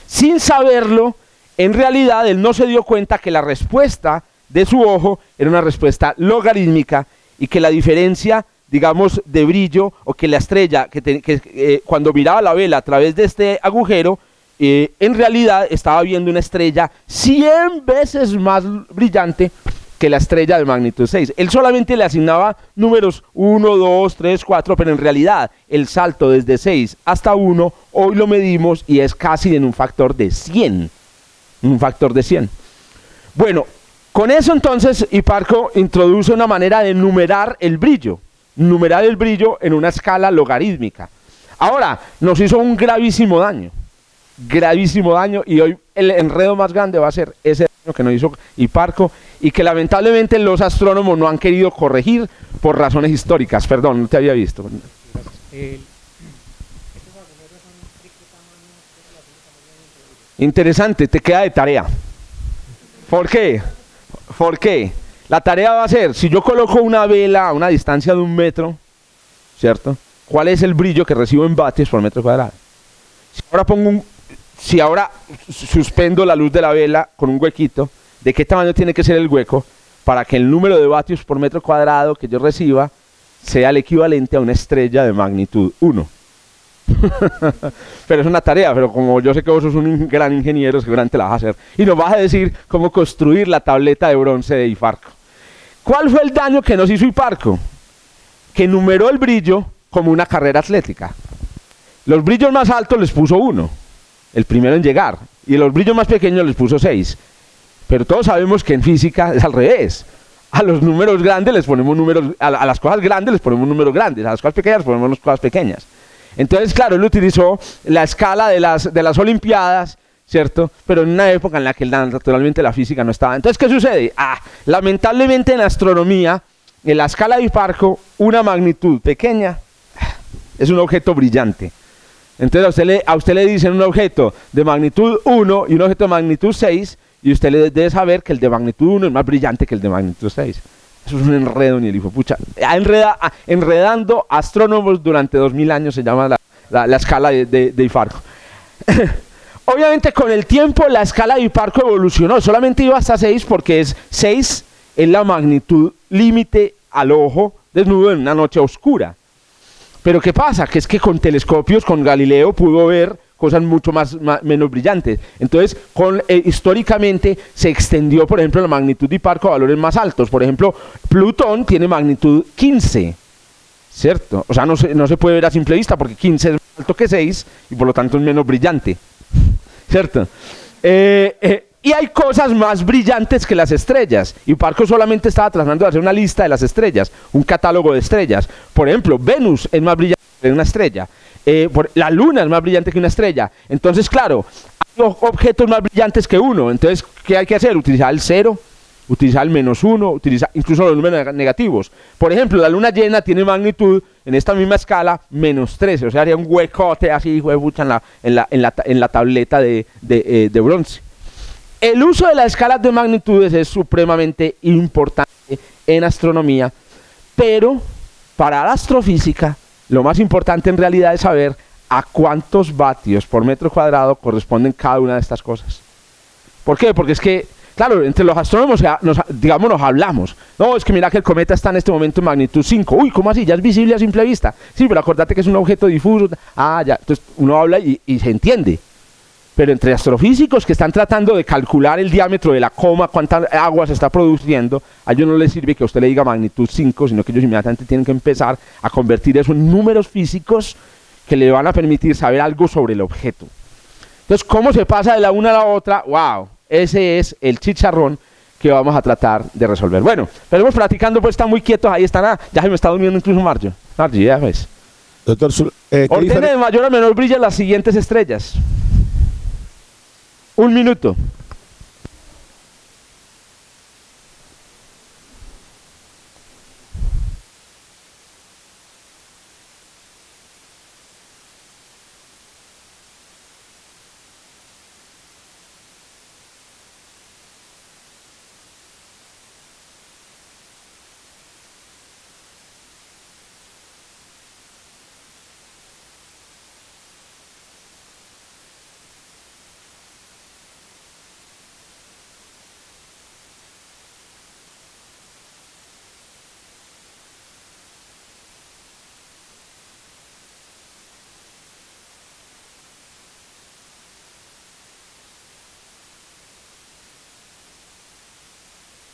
Sin saberlo, en realidad, él no se dio cuenta que la respuesta de su ojo era una respuesta logarítmica y que la diferencia, digamos, de brillo, o que la estrella, cuando miraba la vela a través de este agujero, en realidad estaba viendo una estrella 100 veces más brillante que la estrella de magnitud 6. Él solamente le asignaba números 1, 2, 3, 4, pero en realidad el salto desde 6 hasta 1, hoy lo medimos y es casi en un factor de 100. Un factor de 100. Bueno, con eso entonces Hiparco introduce una manera de numerar el brillo en una escala logarítmica. Ahora, nos hizo un gravísimo daño, y hoy el enredo más grande va a ser ese daño que nos hizo Hiparco y que lamentablemente los astrónomos no han querido corregir por razones históricas. Perdón, no te había visto. Interesante, te queda de tarea. ¿Por qué? ¿Por qué? La tarea va a ser, si yo coloco una vela a una distancia de 1 metro, ¿cierto? ¿Cuál es el brillo que recibo en vatios por metro cuadrado? Si ahora suspendo la luz de la vela con un huequito, ¿de qué tamaño tiene que ser el hueco para que el número de vatios por metro cuadrado que yo reciba sea el equivalente a una estrella de magnitud 1? Pero es una tarea, pero como yo sé que vos sos un gran ingeniero, seguramente la vas a hacer. Y nos vas a decir cómo construir la tableta de bronce de Hiparco. ¿Cuál fue el daño que nos hizo Hiparco? Que numeró el brillo como una carrera atlética. Los brillos más altos les puso 1, el primero en llegar, y los brillos más pequeños les puso 6. Pero todos sabemos que en física es al revés. A los números grandes les ponemos números, a las cosas grandes les ponemos números grandes, a las cosas pequeñas les ponemos cosas pequeñas. Entonces, claro, él utilizó la escala de las Olimpiadas, ¿cierto? Pero en una época en la que naturalmente la física no estaba. Entonces, ¿qué sucede? Lamentablemente en astronomía, en la escala de Hiparco, una magnitud pequeña es un objeto brillante. Entonces a usted le dicen un objeto de magnitud 1 y un objeto de magnitud 6, y usted debe saber que el de magnitud 1 es más brillante que el de magnitud 6. Eso es un enredo ni el hijo pucha. Enredando astrónomos durante 2000 años se llama la escala de Hiparco. Obviamente con el tiempo la escala de Hiparco evolucionó, solamente iba hasta 6 porque 6 es la magnitud límite al ojo desnudo en una noche oscura. Pero ¿qué pasa? Que es que con telescopios, con Galileo pudo ver cosas mucho menos brillantes. Entonces, históricamente se extendió, por ejemplo, la magnitud de Hiparco a valores más altos. Por ejemplo, Plutón tiene magnitud 15, ¿cierto? O sea, no se puede ver a simple vista porque 15 es más alto que 6 y por lo tanto es menos brillante, ¿cierto? Y hay cosas más brillantes que las estrellas. Hiparco solamente estaba tratando de hacer una lista de las estrellas, un catálogo de estrellas. Por ejemplo, Venus es más brillante que una estrella. La Luna es más brillante que una estrella. Entonces, claro, hay objetos más brillantes que uno. Entonces, ¿qué hay que hacer? Utilizar el 0, utilizar el -1, utilizar incluso los números negativos. Por ejemplo, la luna llena tiene magnitud, en esta misma escala, -13. O sea, haría un huecote así, en la tableta de bronce. El uso de las escalas de magnitudes es supremamente importante en astronomía, pero para la astrofísica lo más importante en realidad es saber a cuántos vatios por metro cuadrado corresponden cada una de estas cosas. ¿Por qué? Porque es que, claro, entre los astrónomos nos hablamos. No, es que mira que el cometa está en este momento en magnitud 5. Uy, ¿cómo así? Ya es visible a simple vista. Sí, pero acordate que es un objeto difuso. Ah, ya. Entonces uno habla y se entiende. Pero entre astrofísicos que están tratando de calcular el diámetro de la coma, cuánta agua se está produciendo, a ellos no les sirve que a usted le diga magnitud 5, sino que ellos inmediatamente tienen que empezar a convertir eso en números físicos que le van a permitir saber algo sobre el objeto. Entonces, ¿cómo se pasa de la una a la otra? ¡Wow! Ese es el chicharrón que vamos a tratar de resolver. Bueno, pero vamos platicando, pues están muy quietos, ahí están. Ya se me está durmiendo incluso Marjo. Ya ves. Doctor, ordene de mayor a menor brillo las siguientes estrellas. 1 minuto.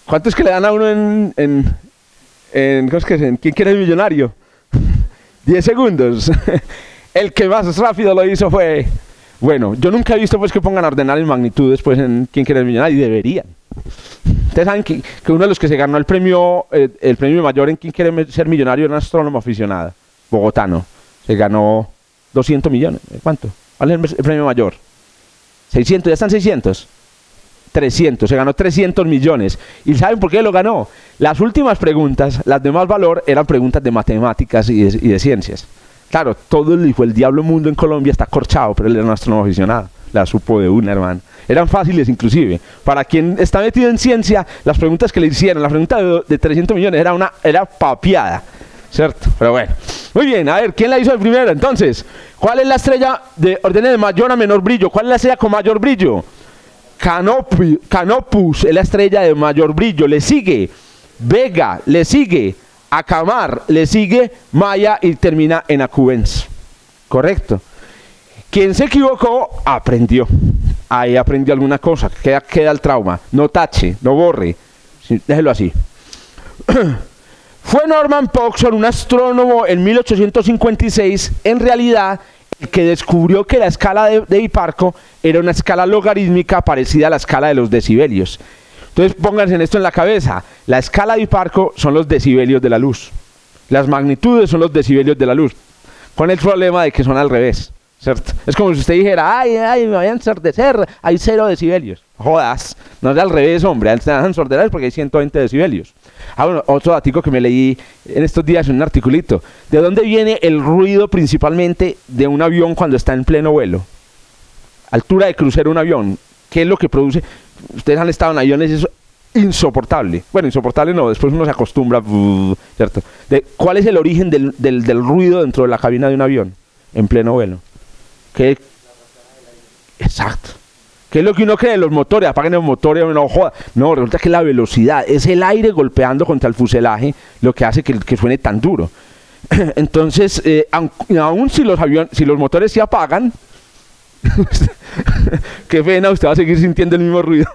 ¿Cuántos que le dan a uno ¿cómo es que es? ¿En quién quiere ser millonario? 10 segundos. El que más rápido lo hizo fue... Bueno, yo nunca he visto pues que pongan a ordenar en magnitudes pues en quién quiere ser millonario, y deberían. Ustedes saben que uno de los que se ganó el premio mayor en quién quiere ser millonario era un astrónomo aficionado, bogotano. Se ganó 200 millones. ¿Cuánto? ¿Cuál es el premio mayor? 600, ya están 600. 300, se ganó 300 millones. ¿Y saben por qué lo ganó? Las últimas preguntas, las de más valor, eran preguntas de matemáticas y de ciencias. Claro, todo el hijo del diablo mundo en Colombia está corchado, pero él era un astrónomo aficionado. La supo de una, hermano. Eran fáciles inclusive. Para quien está metido en ciencia, las preguntas que le hicieron, la pregunta de 300 millones era papiada, ¿cierto? Pero bueno. Muy bien, a ver, ¿quién la hizo de primero? Entonces, ¿cuál es la estrella de orden de mayor a menor brillo? ¿Cuál es la estrella con mayor brillo? Canopus es la estrella de mayor brillo. Le sigue Vega, le sigue Acamar, le sigue Maya y termina en Acubens. Correcto. Quien se equivocó, aprendió. Ahí aprendió alguna cosa. Queda el trauma. No tache, no borre. Sí, déjelo así. Fue Norman Pogson, un astrónomo en 1856, en realidad, el que descubrió que la escala de Hipparco era una escala logarítmica parecida a la escala de los decibelios. Entonces pónganse en esto en la cabeza. La escala de Hipparco son los decibelios de la luz. Las magnitudes son los decibelios de la luz. Con el problema de que son al revés, ¿cierto? Es como si usted dijera, ay, me voy a ensordecer, hay 0 decibelios. Jodas, no es al revés, hombre, se van a ensordecer porque hay 120 decibelios. Bueno, otro datico que me leí en estos días en un articulito. ¿De dónde viene el ruido principalmente de un avión cuando está en pleno vuelo? Altura de crucero un avión. ¿Qué es lo que produce? Ustedes han estado en aviones, es insoportable. Bueno, insoportable no, después uno se acostumbra, ¿cierto? ¿Cuál es el origen del ruido dentro de la cabina de un avión en pleno vuelo? ¿Qué? Exacto. ¿Qué es lo que uno cree? Los motores, apaguen los motores, no joda. No, resulta que la velocidad, es el aire golpeando contra el fuselaje lo que hace que suene tan duro. Entonces, aún si los motores se apagan, qué pena, usted va a seguir sintiendo el mismo ruido.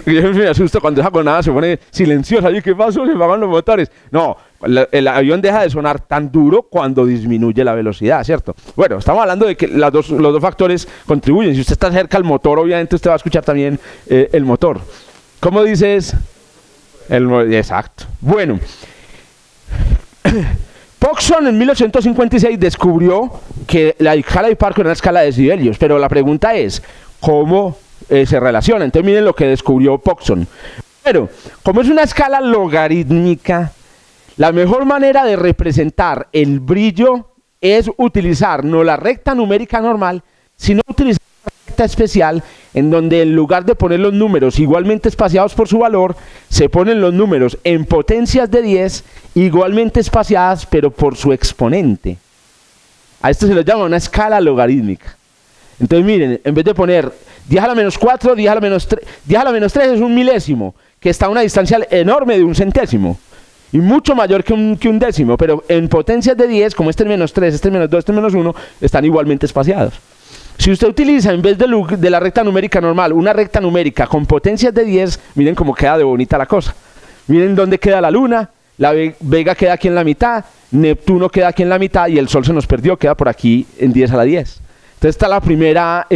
Yo me asusto cuando esa conada se pone silenciosa. ¿Y qué pasó? Se apagan los motores. No, el avión deja de sonar tan duro cuando disminuye la velocidad, ¿cierto? Bueno, estamos hablando de que los dos factores contribuyen. Si usted está cerca al motor, obviamente usted va a escuchar también el motor. ¿Cómo dices? Exacto. Bueno, Pogson en 1856 descubrió que la escala de Hipparco era una escala de decibelios, pero la pregunta es, ¿cómo se relaciona? Entonces miren lo que descubrió Pogson. Pero, como es una escala logarítmica, la mejor manera de representar el brillo es utilizar no la recta numérica normal, sino utilizar una recta especial en donde en lugar de poner los números igualmente espaciados por su valor, se ponen los números en potencias de 10 igualmente espaciadas pero por su exponente. A esto se le llama una escala logarítmica. Entonces miren, en vez de poner 10 a la menos 4, 10 a la menos 3, 10 a la menos 3 es un milésimo, que está a una distancia enorme de un centésimo, y mucho mayor que un décimo, pero en potencias de 10, como este es menos 3, este es menos 2, este es menos 1, están igualmente espaciados. Si usted utiliza en vez de la recta numérica normal, una recta numérica con potencias de 10, miren cómo queda de bonita la cosa. Miren dónde queda la Luna, la Vega queda aquí en la mitad, Neptuno queda aquí en la mitad y el Sol se nos perdió, queda por aquí en 10 a la 10. Entonces está la primera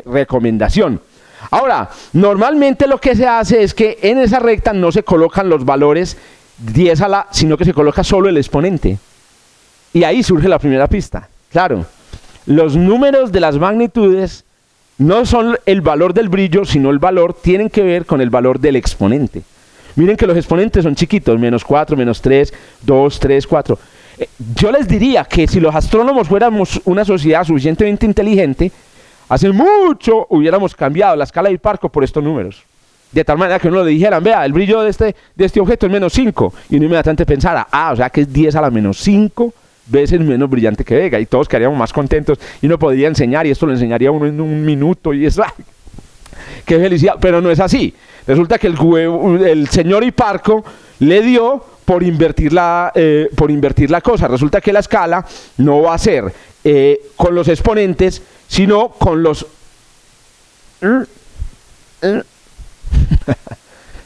recomendación. Ahora, normalmente lo que se hace es que en esa recta no se colocan los valores 10 a la, sino que se coloca solo el exponente. Y ahí surge la primera pista. Claro, los números de las magnitudes no son el valor del brillo, sino el valor, tienen que ver con el valor del exponente. Miren que los exponentes son chiquitos, menos 4, menos 3, 2, 3, 4. Yo les diría que si los astrónomos fuéramos una sociedad suficientemente inteligente, hace mucho hubiéramos cambiado la escala de Hipparco por estos números. De tal manera que uno le dijeran, vea, el brillo de este objeto es menos 5. Y uno inmediatamente pensara, o sea que es 10 a la menos 5 veces menos brillante que Vega. Y todos quedaríamos más contentos y uno podría enseñar, y esto lo enseñaría uno en un minuto. Y eso, ¡ay! ¡Qué felicidad! Pero no es así. Resulta que el señor Hipparco le dio por invertir la cosa. Resulta que la escala no va a ser con los exponentes, sino con los...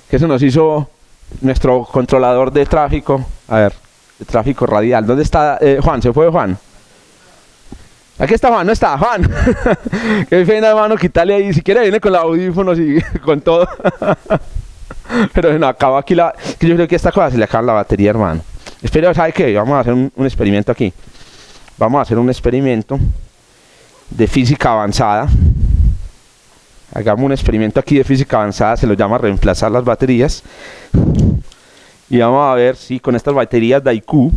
que eso nos hizo nuestro controlador de tráfico. A ver, de tráfico radial. ¿Dónde está Juan? ¿Se fue Juan? Aquí está Juan, no está Juan. Qué pena, hermano, quitarle ahí. Si quiere viene con los audífonos y con todo. Pero no, acabo aquí que yo creo que esta cosa se le acaba la batería, hermano. Espero, ¿sabe qué? Vamos a hacer un experimento aquí. Vamos a hacer un experimento de física avanzada. Hagamos un experimento aquí de física avanzada, se lo llama reemplazar las baterías. Y vamos a ver si con estas baterías de IQ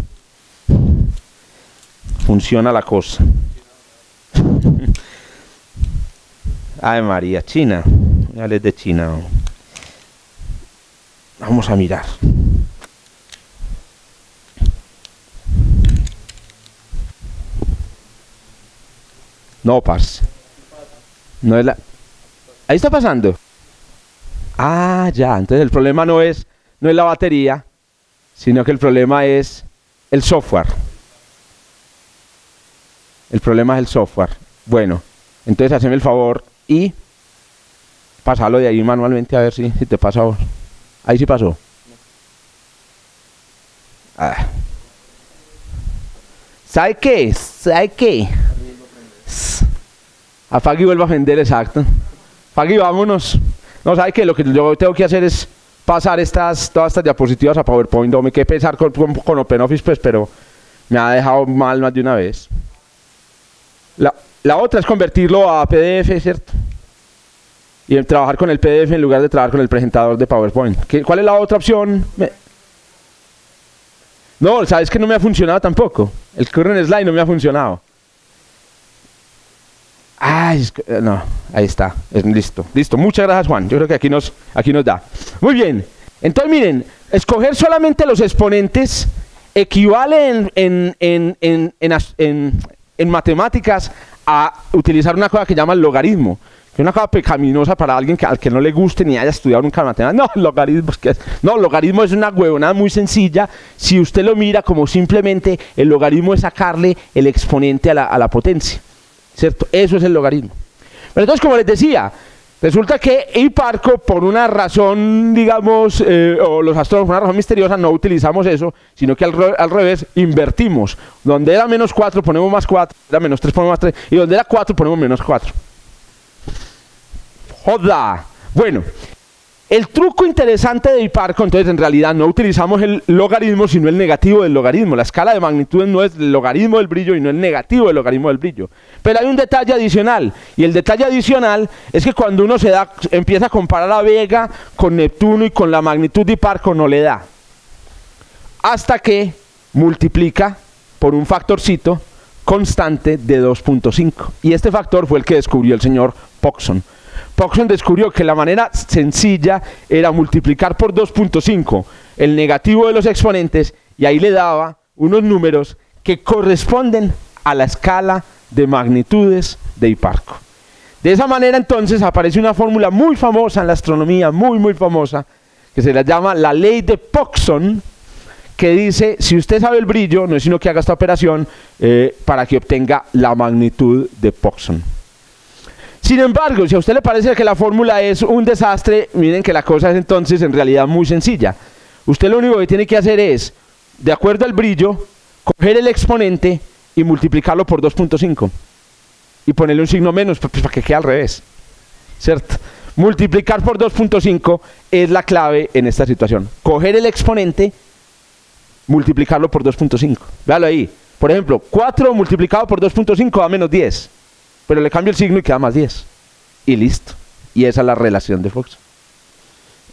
funciona la cosa. Ay María, China. Ya les de China. Vamos a mirar. No, parce. No es la... Ahí está pasando. Ah, ya. Entonces el problema no es la batería, sino que el problema es el software. El problema es el software. Bueno, entonces haceme el favor y pasalo de ahí manualmente a ver si te pasa a vos. Ahí sí pasó. Ah. ¿Sabe qué? ¿Sabe qué? Apague y vuelva a prender, exacto. Apague y vámonos. No, ¿sabe qué? Lo que yo tengo que hacer es pasar todas estas diapositivas a PowerPoint. No me quedé pensar con OpenOffice, pues, pero me ha dejado mal más de una vez. La otra es convertirlo a PDF, ¿cierto? Y trabajar con el PDF en lugar de trabajar con el presentador de PowerPoint. ¿Cuál es la otra opción? No, sabes que no me ha funcionado tampoco. El current slide no me ha funcionado. Ay, no, ahí está, listo, listo. Muchas gracias, Juan. Yo creo que aquí nos da. Muy bien. Entonces, miren, escoger solamente los exponentes equivale en matemáticas a utilizar una cosa que llama el logaritmo, que es una cosa pecaminosa para alguien al que no le guste ni haya estudiado nunca matemáticas. No, logaritmos, ¿qué es? No, logaritmo es una huevonada muy sencilla. Si usted lo mira como simplemente el logaritmo es sacarle el exponente a la potencia, ¿cierto? Eso es el logaritmo. Pero entonces, como les decía, resulta que Hiparco, por una razón, digamos, o los astrónomos, por una razón misteriosa, no utilizamos eso, sino que al revés, invertimos. Donde era menos 4 ponemos más 4, era menos 3 ponemos más 3, y donde era 4 ponemos menos 4. ¡Joda! Bueno, el truco interesante de Hiparco, entonces en realidad no utilizamos el logaritmo, sino el negativo del logaritmo. La escala de magnitudes no es el logaritmo del brillo y no el negativo del logaritmo del brillo. Pero hay un detalle adicional, y el detalle adicional es que cuando uno empieza a comparar a Vega con Neptuno y con la magnitud de Hiparco no le da. Hasta que multiplica por un factorcito constante de 2.5. Y este factor fue el que descubrió el señor Pogson. Pogson descubrió que la manera sencilla era multiplicar por 2.5 el negativo de los exponentes y ahí le daba unos números que corresponden a la escala de magnitudes de Hiparco. De esa manera entonces aparece una fórmula muy famosa en la astronomía, muy famosa, que se la llama la ley de Pogson, que dice, si usted sabe el brillo, no es sino que haga esta operación para que obtenga la magnitud de Pogson. Sin embargo, si a usted le parece que la fórmula es un desastre, miren que la cosa es entonces en realidad muy sencilla. Usted lo único que tiene que hacer es, de acuerdo al brillo, coger el exponente y multiplicarlo por 2.5 y ponerle un signo menos para que quede al revés, ¿cierto? Multiplicar por 2.5 es la clave en esta situación. Coger el exponente, multiplicarlo por 2.5. Véalo ahí. Por ejemplo, 4 multiplicado por 2.5 da menos 10. Pero le cambio el signo y queda más 10. Y listo. Y esa es la relación de Fox.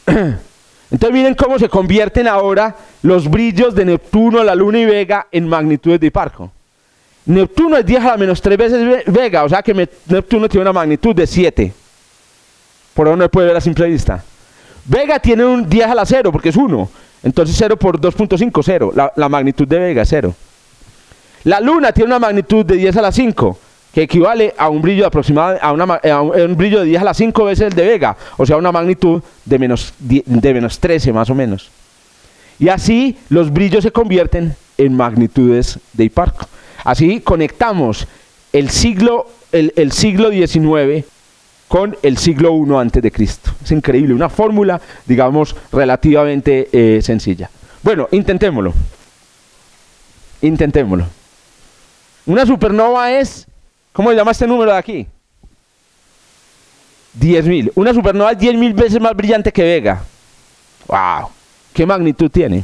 Entonces miren cómo se convierten ahora los brillos de Neptuno, la Luna y Vega en magnitudes de Hiparco. Neptuno es 10 a la menos 3 veces Vega, o sea que Neptuno tiene una magnitud de 7. Por ahora no se puede ver a simple vista. Vega tiene un 10 a la 0 porque es 1. Entonces 0 por 2.5, 0. La magnitud de Vega es 0. La Luna tiene una magnitud de 10 a la 5. Que equivale a un brillo aproximado a un brillo de 10 a la 5 veces el de Vega, o sea, una magnitud de menos 13 más o menos. Y así los brillos se convierten en magnitudes de Hiparco. Así conectamos el siglo XIX con el siglo I antes de Cristo. Es increíble, una fórmula, digamos, relativamente sencilla. Bueno, intentémoslo. Intentémoslo. Una supernova es... ¿Cómo se llama este número de aquí? 10.000. Una supernova es 10.000 veces más brillante que Vega. ¡Wow! ¿Qué magnitud tiene?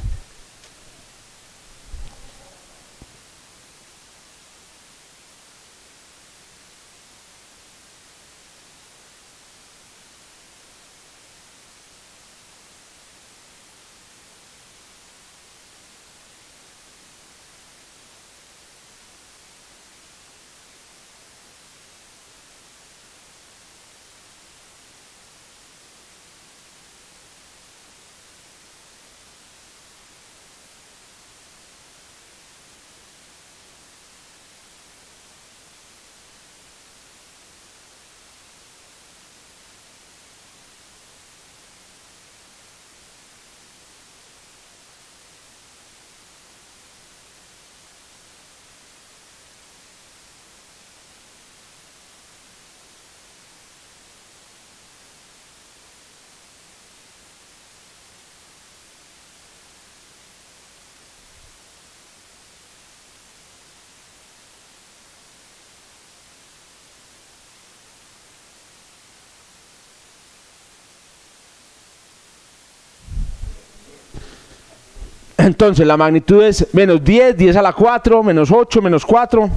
Entonces la magnitud es menos 10, 10 a la 4, menos 8, menos 4,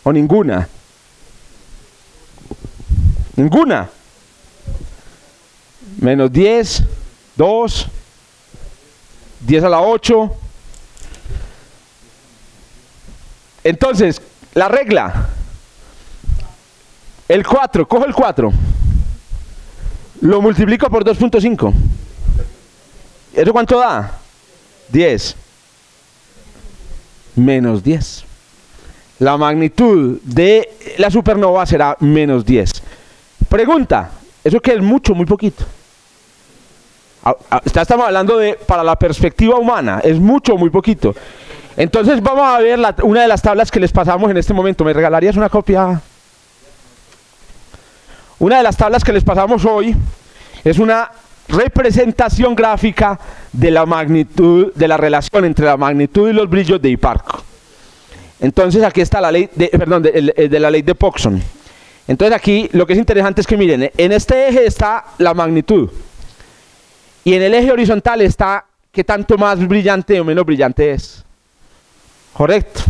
o ninguna. Ninguna. Menos 10, 2, 10 a la 8. Entonces, la regla. El 4, cojo el 4. Lo multiplico por 2.5. ¿Eso cuánto da? 10. Menos 10. La magnitud de la supernova será menos 10. Pregunta, ¿eso qué es mucho, muy poquito? Estamos hablando de, para la perspectiva humana, ¿es mucho o muy poquito? Entonces vamos a ver una de las tablas que les pasamos en este momento. ¿Me regalarías una copia? Una de las tablas que les pasamos hoy es una representación gráfica de la magnitud, de la relación entre la magnitud y los brillos de Hipparco. Entonces aquí está la ley de la ley de Poisson. Entonces aquí lo que es interesante es que miren, en este eje está la magnitud y en el eje horizontal está qué tanto más brillante o menos brillante es. Correcto.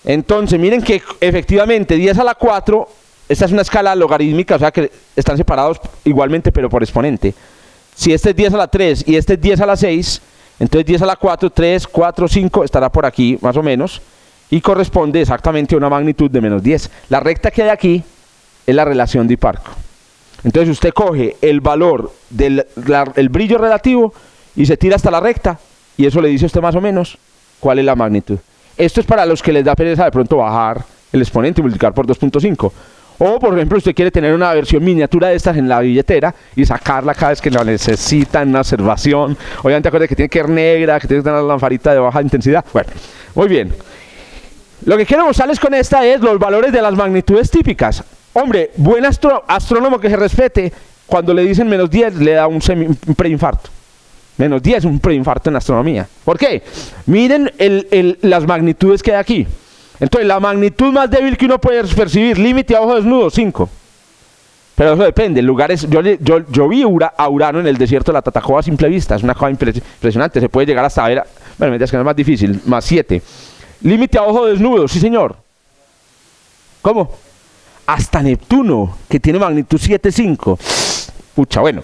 Entonces miren que efectivamente 10 a la 4, esta es una escala logarítmica, o sea que están separados igualmente pero por exponente. Si este es 10 a la 3 y este es 10 a la 6, entonces 10 a la 4, 3, 4, 5 estará por aquí más o menos y corresponde exactamente a una magnitud de menos 10. La recta que hay aquí es la relación de Hipparco. Entonces usted coge el valor del el brillo relativo y se tira hasta la recta y eso le dice a usted más o menos cuál es la magnitud. Esto es para los que les da pereza de pronto bajar el exponente y multiplicar por 2.5. O por ejemplo usted quiere tener una versión miniatura de estas en la billetera y sacarla cada vez que la necesita en una observación. Obviamente acuerde que tiene que ser negra, que tiene que tener una lamparita de baja intensidad. Bueno, muy bien. Lo que quiero mostrarles con esta es los valores de las magnitudes típicas. Hombre, buen astrónomo que se respete, cuando le dicen menos 10 le da un preinfarto. Menos 10 es un preinfarto en astronomía. ¿Por qué? Miren las magnitudes que hay aquí. Entonces la magnitud más débil que uno puede percibir, límite a ojo desnudo, 5. Pero eso depende, lugares, yo vi a Urano en el desierto de la Tatacoa a simple vista, es una cosa impresionante, se puede llegar hasta ver, bueno, es que no es más difícil, más 7. Límite a ojo desnudo, sí señor. ¿Cómo? Hasta Neptuno, que tiene magnitud 7.5. Pucha, bueno.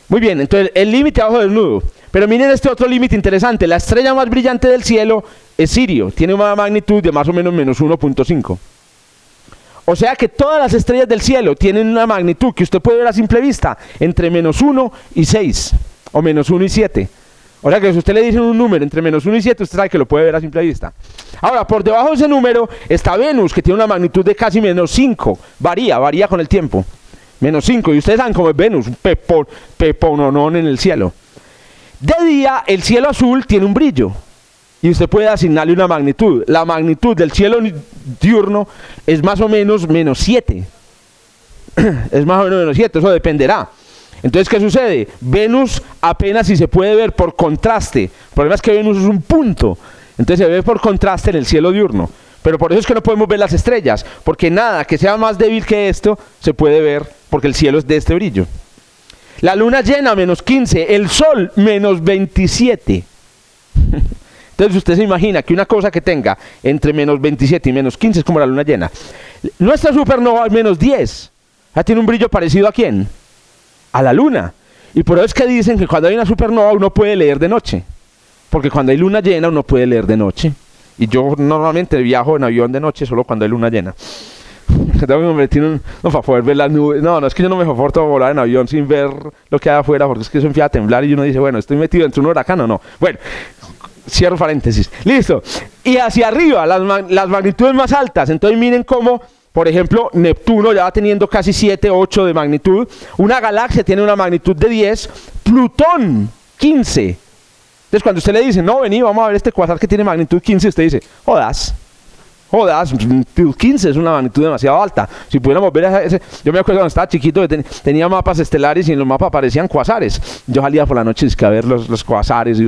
Muy bien, entonces el límite a ojo desnudo. Pero miren este otro límite interesante. La estrella más brillante del cielo es Sirio. Tiene una magnitud de más o menos menos 1.5. O sea que todas las estrellas del cielo tienen una magnitud que usted puede ver a simple vista entre menos 1 y 6. O menos 1 y 7. O sea que si usted le dice un número entre menos 1 y 7, usted sabe que lo puede ver a simple vista. Ahora, por debajo de ese número está Venus, que tiene una magnitud de casi menos 5. Varía con el tiempo. Menos 5. Y ustedes saben cómo es Venus, un pepononón en el cielo. De día, el cielo azul tiene un brillo. Y usted puede asignarle una magnitud. La magnitud del cielo diurno es más o menos menos 7. Es más o menos menos 7, eso dependerá. Entonces, ¿qué sucede? Venus apenas si se puede ver por contraste. El problema es que Venus es un punto. Entonces se ve por contraste en el cielo diurno. Pero por eso es que no podemos ver las estrellas. Porque nada que sea más débil que esto se puede ver porque el cielo es de este brillo. La luna llena, menos 15. El sol, menos 27. Entonces usted se imagina que una cosa que tenga entre menos 27 y menos 15 es como la luna llena. Nuestra supernova es menos 10. Ya tiene un brillo parecido ¿a quién? A la luna. Y por eso es que dicen que cuando hay una supernova uno puede leer de noche. Porque cuando hay luna llena uno puede leer de noche. Y yo normalmente viajo en avión de noche solo cuando hay luna llena. No, para poder ver las nubes. No, es que yo no me soporto volar en avión sin ver lo que hay afuera, porque es que eso empieza a temblar y uno dice, bueno, estoy metido entre un huracán o no. Bueno, cierro paréntesis. Listo. Y hacia arriba, las magnitudes más altas. Entonces miren cómo, por ejemplo, Neptuno ya va teniendo casi 7, 8 de magnitud. Una galaxia tiene una magnitud de 10. Plutón, 15. Entonces cuando usted le dice, no, vení, vamos a ver este cuasar que tiene magnitud 15, usted dice, jodas, 15 es una magnitud demasiado alta. Si pudiéramos ver ese, yo me acuerdo cuando estaba chiquito que tenía mapas estelares y en los mapas aparecían cuasares. Yo salía por la noche a ver los cuasares.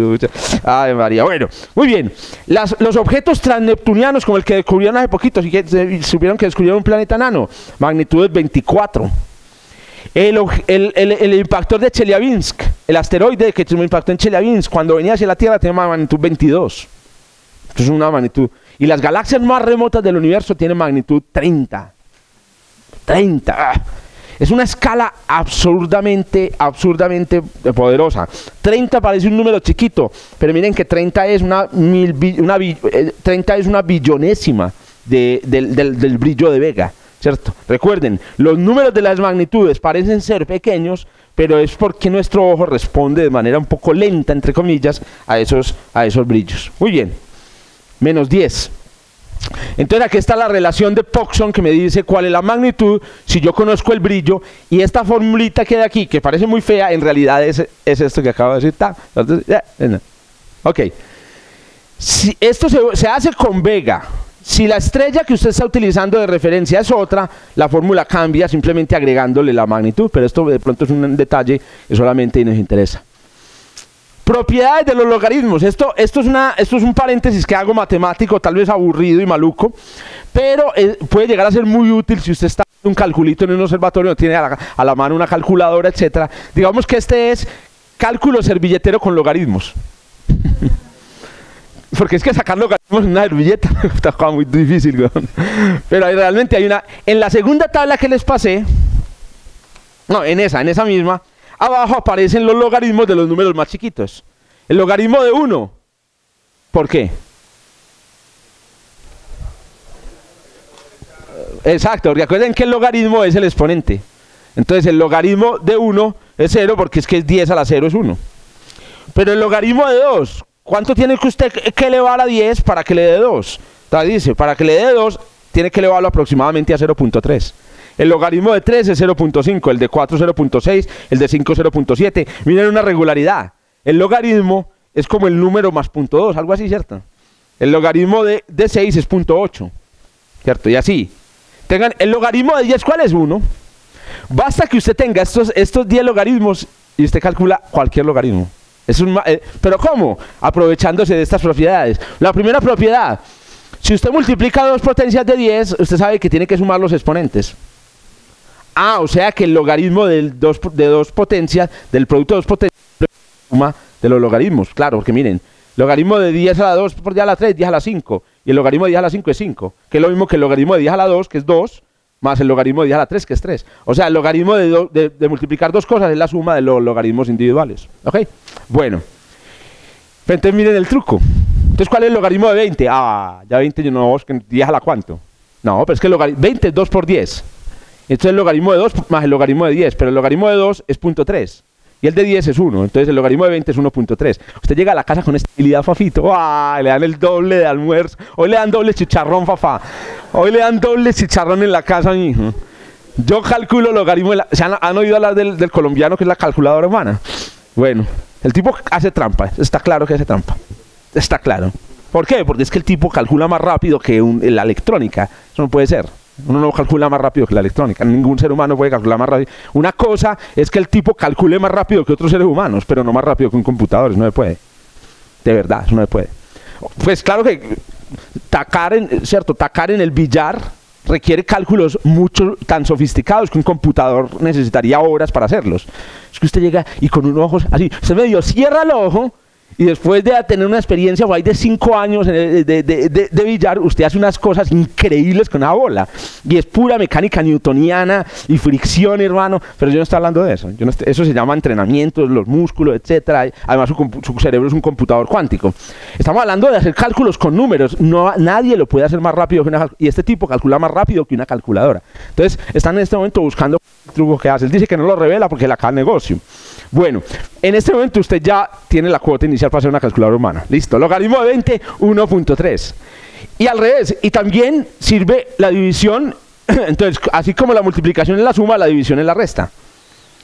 Ay, María. Bueno, muy bien. Los objetos transneptunianos, como el que descubrieron hace poquito, así que supieron que descubrieron un planeta enano, magnitudes 24. El impactor de Chelyabinsk, el asteroide que me impactó en Chelyabinsk, cuando venía hacia la Tierra, tenía magnitud 22. Esto es una magnitud. Y las galaxias más remotas del universo tienen magnitud 30. 30. Es una escala absurdamente poderosa. 30 parece un número chiquito, pero miren que 30 es una billonésima del brillo de Vega, ¿cierto? Recuerden, los números de las magnitudes parecen ser pequeños, pero es porque nuestro ojo responde de manera un poco lenta, entre comillas, a esos brillos. Muy bien, menos 10. Entonces aquí está la relación de Pogson que me dice cuál es la magnitud si yo conozco el brillo, y esta formulita que hay aquí, que parece muy fea, en realidad es esto que acabo de decir. Ok, si esto se hace con Vega. Si la estrella que usted está utilizando de referencia es otra, la fórmula cambia simplemente agregándole la magnitud, pero esto de pronto es un detalle que solamente nos interesa. Propiedades de los logaritmos. Esto es un paréntesis que hago matemático, tal vez aburrido y maluco, pero puede llegar a ser muy útil si usted está en un calculito en un observatorio, no tiene a la mano una calculadora, etc. Digamos que este es cálculo servilletero con logaritmos. Porque es que sacar logaritmos en una servilleta está muy difícil, ¿no? Pero realmente hay una. En la segunda tabla que les pasé, no, en esa misma, abajo aparecen los logaritmos de los números más chiquitos. El logaritmo de 1. ¿Por qué? Exacto, recuerden que el logaritmo es el exponente. Entonces el logaritmo de 1 es 0 porque es que es 10 a la 0 es 1. Pero el logaritmo de 2, ¿cuánto tiene que usted que elevar a 10 para que le dé 2? Entonces dice, para que le dé 2, tiene que elevarlo aproximadamente a 0.3. El logaritmo de 3 es 0.5, el de 4 0.6, el de 5 0.7. Miren una regularidad. El logaritmo es como el número más 0.2, algo así, ¿cierto? El logaritmo de 6 es 0.8, ¿cierto? Y así. Tengan el logaritmo de 10, ¿cuál es 1? Basta que usted tenga estos 10 logaritmos y usted calcula cualquier logaritmo. ¿Pero cómo? Aprovechándose de estas propiedades. La primera propiedad, si usted multiplica dos potencias de 10, usted sabe que tiene que sumar los exponentes. O sea que el logaritmo de dos potencias, del producto de dos potencias, suma de los logaritmos. Claro, porque miren, logaritmo de 10 a la 2 por 10 a la 3, 10 a la 5. Y el logaritmo de 10 a la 5 es 5. Que es lo mismo que el logaritmo de 10 a la 2, que es 2, más el logaritmo de 10 a la 3, que es 3. O sea, el logaritmo de multiplicar dos cosas es la suma de los logaritmos individuales. ¿Ok? Bueno. Entonces miren el truco. Entonces, ¿cuál es el logaritmo de 20? Ya 20 yo no, 10 a la cuánto. No, pero es que el logaritmo 20 es 2 por 10. Entonces el logaritmo de 2 más el logaritmo de 10, pero el logaritmo de 2 es 0.3 y el de 10 es 1, entonces el logaritmo de 20 es 1.3. Usted llega a la casa con estabilidad, Fafito, le dan el doble de almuerzo, hoy le dan doble chicharrón, Fafá, hoy le dan doble chicharrón en la casa, mi hijo. Yo calculo logaritmo, ¿se han oído hablar del colombiano que es la calculadora humana? Bueno, el tipo hace trampa, está claro que hace trampa, está claro. ¿Por qué? Porque es que el tipo calcula más rápido que la electrónica, eso no puede ser. Uno no calcula más rápido que la electrónica. Ningún ser humano puede calcular más rápido. Una cosa es que el tipo calcule más rápido que otros seres humanos, pero no más rápido que un computador. Eso no se puede. De verdad, eso no se puede. Pues claro que tacar en el billar requiere cálculos tan sofisticados que un computador necesitaría horas para hacerlos. Es que usted llega y con un ojo así, usted medio cierra el ojo, y después de tener una experiencia de 5 años de billar, usted hace unas cosas increíbles con una bola. Y es pura mecánica newtoniana y fricción, hermano. Pero yo no estoy hablando de eso. Eso se llama entrenamiento, los músculos, etc. Además, su cerebro es un computador cuántico. Estamos hablando de hacer cálculos con números. Nadie lo puede hacer más rápido que y este tipo calcula más rápido que una calculadora. Entonces, están en este momento buscando el truco que hace. Él dice que no lo revela porque le acaba el negocio. Bueno, en este momento usted ya tiene la cuota inicial para hacer una calculadora humana. Listo, logaritmo de 20, 1.3. Y al revés, y también sirve la división, entonces, así como la multiplicación es la suma, la división es la resta.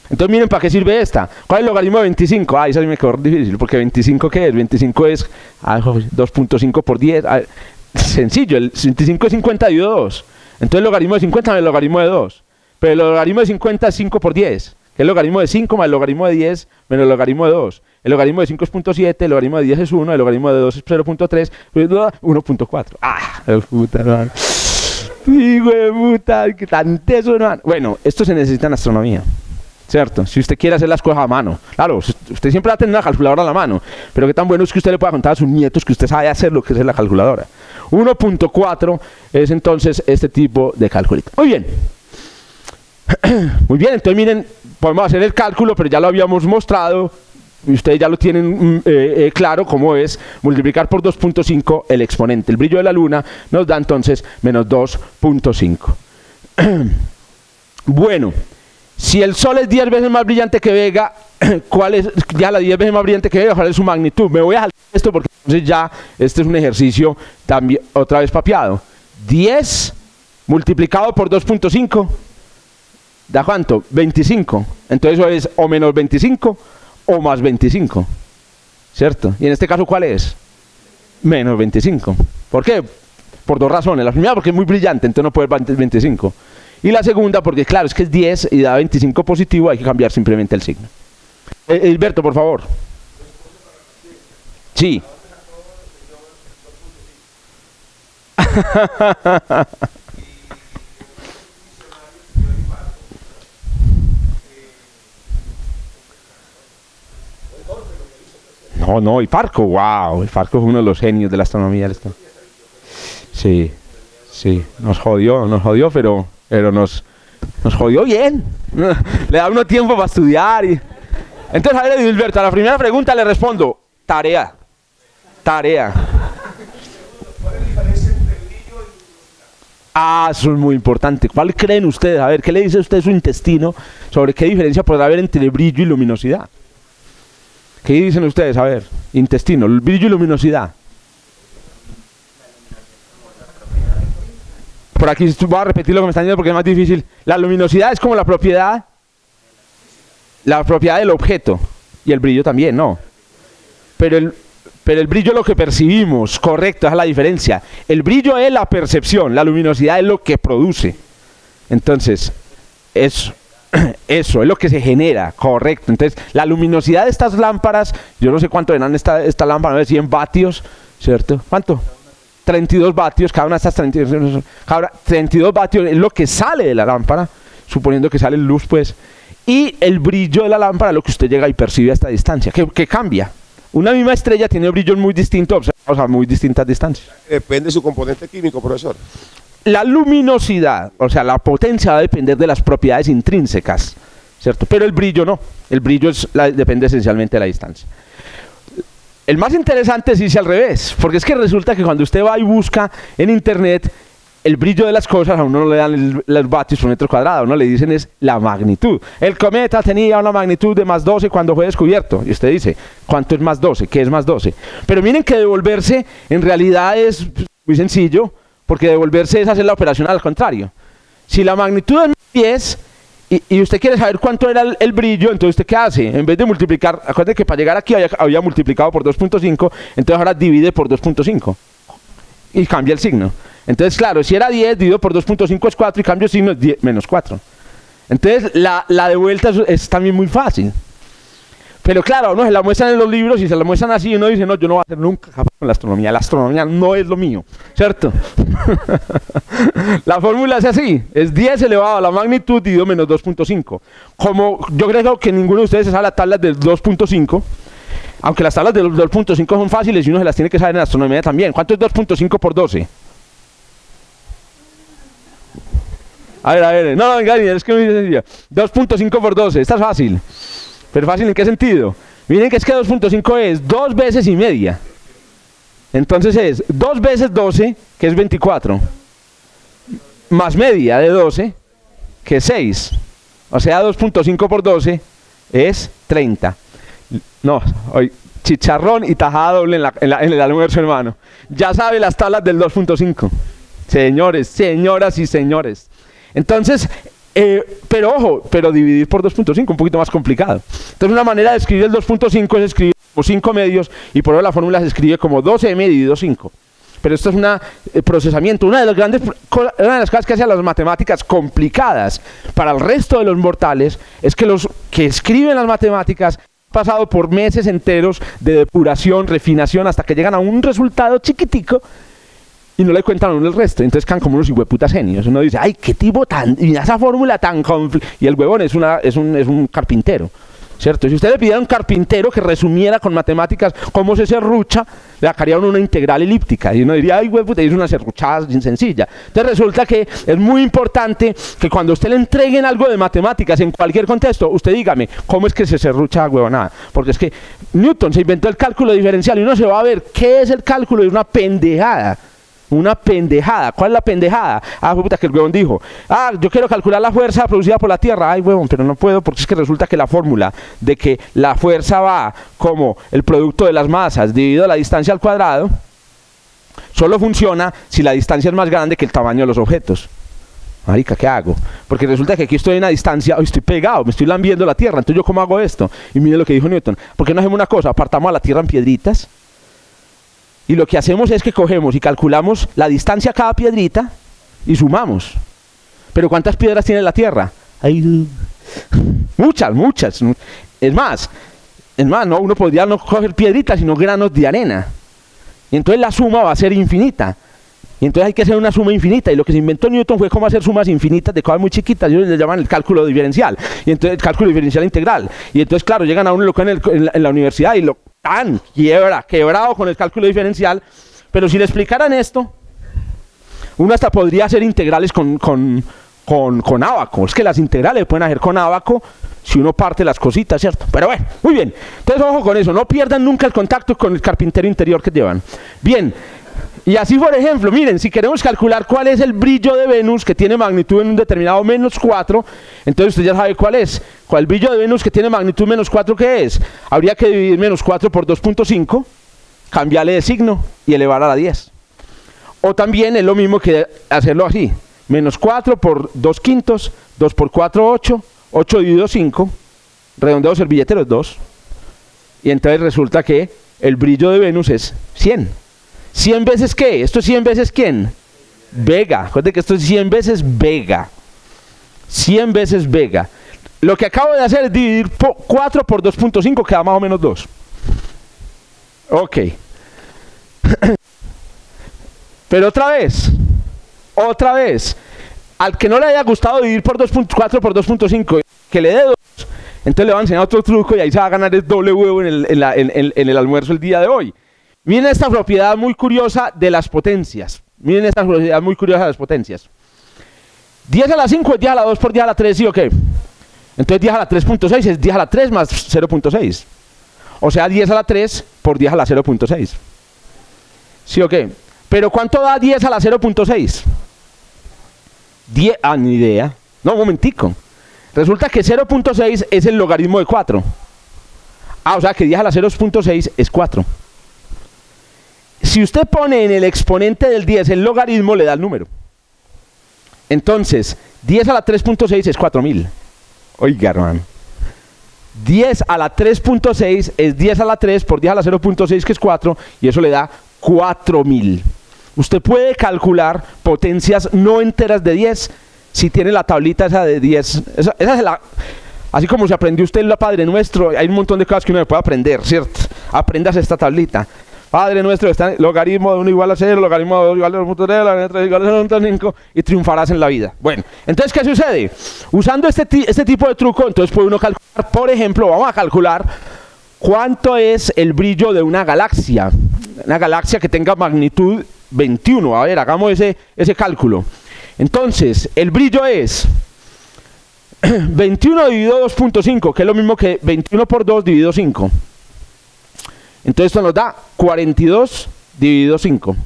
Entonces miren para qué sirve esta. ¿Cuál es el logaritmo de 25? Eso a mí me quedó difícil, porque 25 ¿qué es? 25 es 2.5 por 10. Sencillo, el 25 es 50 dividido 2. Entonces el logaritmo de 50 es el logaritmo de 2. Pero el logaritmo de 50 es 5 por 10. El logaritmo de 5 más el logaritmo de 10 menos el logaritmo de 2. El logaritmo de 5 es 0.7, el logaritmo de 10 es 1, el logaritmo de 2 es 0.3, 1.4. Puta, hermano. Hijo de puta, qué tan teso, hermano. Bueno, esto se necesita en astronomía. ¿cierto? Si usted quiere hacer las cosas a mano. Claro, usted siempre va a tener una calculadora a la mano, pero qué tan bueno es que usted le pueda contar a sus nietos que usted sabe hacer lo que es la calculadora. 1.4 es entonces este tipo de calculito. Muy bien. Muy bien, entonces miren, podemos hacer el cálculo, pero ya lo habíamos mostrado. Y ustedes ya lo tienen claro cómo es multiplicar por 2.5 el exponente. El brillo de la luna nos da entonces menos 2.5. Bueno, si el Sol es 10 veces más brillante que Vega, ¿cuál es ya la 10 veces más brillante que Vega? ¿Cuál es su magnitud? Me voy a saltar esto porque entonces ya este es un ejercicio también otra vez papeado. 10 multiplicado por 2.5 ¿da cuánto? 25. Entonces eso es o menos 25 o más 25, ¿cierto? Y en este caso, ¿cuál es? Menos 25. ¿Por qué? Por dos razones. La primera, porque es muy brillante, entonces no puede ser 25. Y la segunda, porque claro, es que es 10 y da 25 positivo, hay que cambiar simplemente el signo. Hilberto, por favor. Sí. No, Hiparco, wow, Hiparco es uno de los genios de la astronomía. Sí, nos jodió, pero nos jodió bien. Le da uno tiempo para estudiar. Entonces, a ver, Hilberto, a la primera pregunta le respondo, tarea. ¿Cuál es la diferencia entre el brillo y luminosidad? Eso es muy importante. ¿Cuál creen ustedes? A ver, ¿qué le dice usted a su intestino sobre qué diferencia podrá haber entre brillo y luminosidad? ¿Qué dicen ustedes? A ver, intestino, el brillo y luminosidad. Por aquí voy a repetir lo que me están diciendo porque es más difícil. La luminosidad es como la propiedad del objeto. Y el brillo también, ¿no? Pero el brillo es lo que percibimos, correcto, esa es la diferencia. El brillo es la percepción, la luminosidad es lo que produce. Entonces, eso es lo que se genera, correcto. Entonces, la luminosidad de estas lámparas, yo no sé cuánto eran esta lámpara, no sé, 100 vatios, ¿cierto? ¿Cuánto? 32 vatios, cada una de estas 32 vatios es lo que sale de la lámpara, suponiendo que sale luz, pues. Y el brillo de la lámpara es lo que usted llega y percibe a esta distancia, que cambia. Una misma estrella tiene brillos muy distintos, observados a muy distintas distancias. Depende de su componente químico, profesor. La luminosidad, o sea, la potencia va a depender de las propiedades intrínsecas, ¿cierto? Pero el brillo no. El brillo depende esencialmente de la distancia. El más interesante es irse al revés, porque es que resulta que cuando usted va y busca en internet el brillo de las cosas, a uno no le dan los vatios por metro cuadrado, a uno le dicen es la magnitud. El cometa tenía una magnitud de más 12 cuando fue descubierto, y usted dice, ¿cuánto es más 12? ¿Qué es más 12? Pero miren que devolverse en realidad es muy sencillo, porque devolverse es hacer la operación al contrario. Si la magnitud es 10 y usted quiere saber cuánto era el brillo, entonces ¿usted qué hace? En vez de multiplicar, acuérdense que para llegar aquí había multiplicado por 2.5, entonces ahora divide por 2.5 y cambia el signo. Entonces, claro, si era 10 dividido por 2.5 es 4 y cambio el signo es 10, menos 4. Entonces, la de vuelta es también muy fácil. Pero claro, no se la muestran en los libros y se la muestran así y uno dice, no, yo no voy a hacer nunca capaz con la astronomía no es lo mío, ¿cierto? La fórmula es así, es 10 elevado a la magnitud dividido menos 2.5. Como yo creo que ninguno de ustedes se sabe las tablas del 2.5, aunque las tablas del 2.5 son fáciles y uno se las tiene que saber en astronomía también. ¿Cuánto es 2.5 por 12? A ver, no, venga, es que no dice sencillo. 2.5 por 12, esta es fácil. ¿Pero fácil en qué sentido? Miren que es que 2.5 es 2 veces y media. Entonces es 2 veces 12, que es 24. Más media de 12, que es 6. O sea, 2.5 por 12 es 30. No, hoy chicharrón y tajada doble en el almuerzo, hermano. Ya sabe las tablas del 2.5. Señores, señoras y señores. Entonces, pero ojo, pero dividir por 2.5, un poquito más complicado. Entonces, una manera de escribir el 2.5 es escribir como 5 medios y por eso la fórmula se escribe como 12m dividido 5. Pero esto es un procesamiento, una de las cosas que hacen las matemáticas complicadas para el resto de los mortales es que los que escriben las matemáticas han pasado por meses enteros de depuración, refinación, hasta que llegan a un resultado chiquitico y no le cuentan a uno el resto. Entonces quedan como unos hijueputas genios. Uno dice, ay, qué tipo tan, y esa fórmula tan y el huevón es un carpintero, ¿cierto? Si usted le pidiera a un carpintero que resumiera con matemáticas cómo se serrucha, le sacaría una integral elíptica y uno diría, ay, hueputa, es una serruchada sencilla. Entonces resulta que es muy importante que cuando usted le entreguen algo de matemáticas en cualquier contexto, usted dígame, ¿cómo es que se serrucha huevonada? Porque es que Newton se inventó el cálculo diferencial y uno se va a ver qué es el cálculo y es una pendejada. Una pendejada. ¿Cuál es la pendejada? Ah, puta, que el huevón dijo, yo quiero calcular la fuerza producida por la Tierra. Ay, huevón, pero no puedo porque es que resulta que la fórmula de que la fuerza va como el producto de las masas dividido la distancia al cuadrado, solo funciona si la distancia es más grande que el tamaño de los objetos. Marica, ¿qué hago? Porque resulta que aquí estoy en una distancia, estoy pegado, me estoy lambiendo la Tierra, entonces ¿yo cómo hago esto? Y mire lo que dijo Newton, ¿por qué no hacemos una cosa? Apartamos a la Tierra en piedritas, y lo que hacemos es que cogemos y calculamos la distancia a cada piedrita y sumamos. Pero ¿cuántas piedras tiene la Tierra? Hay muchas. Es más, ¿no? Uno podría no coger piedritas, sino granos de arena. Y entonces la suma va a ser infinita. Y entonces hay que hacer una suma infinita. Y lo que se inventó Newton fue cómo hacer sumas infinitas de cosas muy chiquitas. Ellos le llaman el cálculo diferencial. Y entonces el cálculo diferencial integral. Y entonces, claro, llegan a uno en la universidad y lo quebrado con el cálculo diferencial. Pero si le explicaran esto, uno hasta podría hacer integrales con ábaco. Es que las integrales pueden hacer con ábaco si uno parte las cositas, ¿cierto? Pero bueno, muy bien. Entonces, ojo con eso. No pierdan nunca el contacto con el carpintero interior que llevan. Bien. Y así, por ejemplo, miren, si queremos calcular cuál es el brillo de Venus que tiene magnitud en un determinado -4, entonces usted ya sabe cuál es. ¿Cuál el brillo de Venus que tiene magnitud -4 qué es? Habría que dividir -4 por 2.5, cambiarle de signo y elevar a la 10. O también es lo mismo que hacerlo así. -4 por 2/5, 2 por 4, 8, 8 dividido 5, redondeo servilletero es 2. Y entonces resulta que el brillo de Venus es 100. ¿100 veces qué? ¿Esto es 100 veces quién? Vega. Acuérdense que esto es 100 veces Vega. 100 veces Vega. Lo que acabo de hacer es dividir 4 por 2.5, queda más o menos 2. Ok. Pero otra vez, al que no le haya gustado dividir por 4 por 2.5, que le dé 2, entonces le va a enseñar otro truco y ahí se va a ganar el doble huevo en el almuerzo el día de hoy. Miren esta propiedad muy curiosa de las potencias. 10 a la 5 es 10 a la 2 por 10 a la 3, ¿sí o qué? Entonces 10 a la 3.6 es 10 a la 3 más 0.6. O sea, 10 a la 3 por 10 a la 0.6. ¿Sí o qué? Pero ¿cuánto da 10 a la 0.6? Ni idea. No, un momentico. Resulta que 0.6 es el logaritmo de 4. O sea que 10 a la 0.6 es 4. Si usted pone en el exponente del 10 el logaritmo, le da el número. Entonces, 10 a la 3.6 es 4000. Oiga, hermano. 10 a la 3.6 es 10 a la 3 por 10 a la 0.6, que es 4, y eso le da 4000. Usted puede calcular potencias no enteras de 10 si tiene la tablita esa de 10. Esa es la... Así como se aprendió usted en la Padre Nuestro, hay un montón de cosas que uno puede aprender, ¿cierto? Aprendas esta tablita. Padre Nuestro, está logaritmo de 1 igual a 0, logaritmo de 2 igual a 2.3, logaritmo de 3 igual a 0.5, y triunfarás en la vida. Bueno, entonces, ¿qué sucede? Usando este tipo de truco, entonces puede uno calcular, por ejemplo, vamos a calcular cuánto es el brillo de una galaxia que tenga magnitud 21. A ver, hagamos ese cálculo. Entonces, el brillo es 21 dividido 2.5, que es lo mismo que 21 por 2 dividido 5. Entonces esto nos da 42 dividido 5.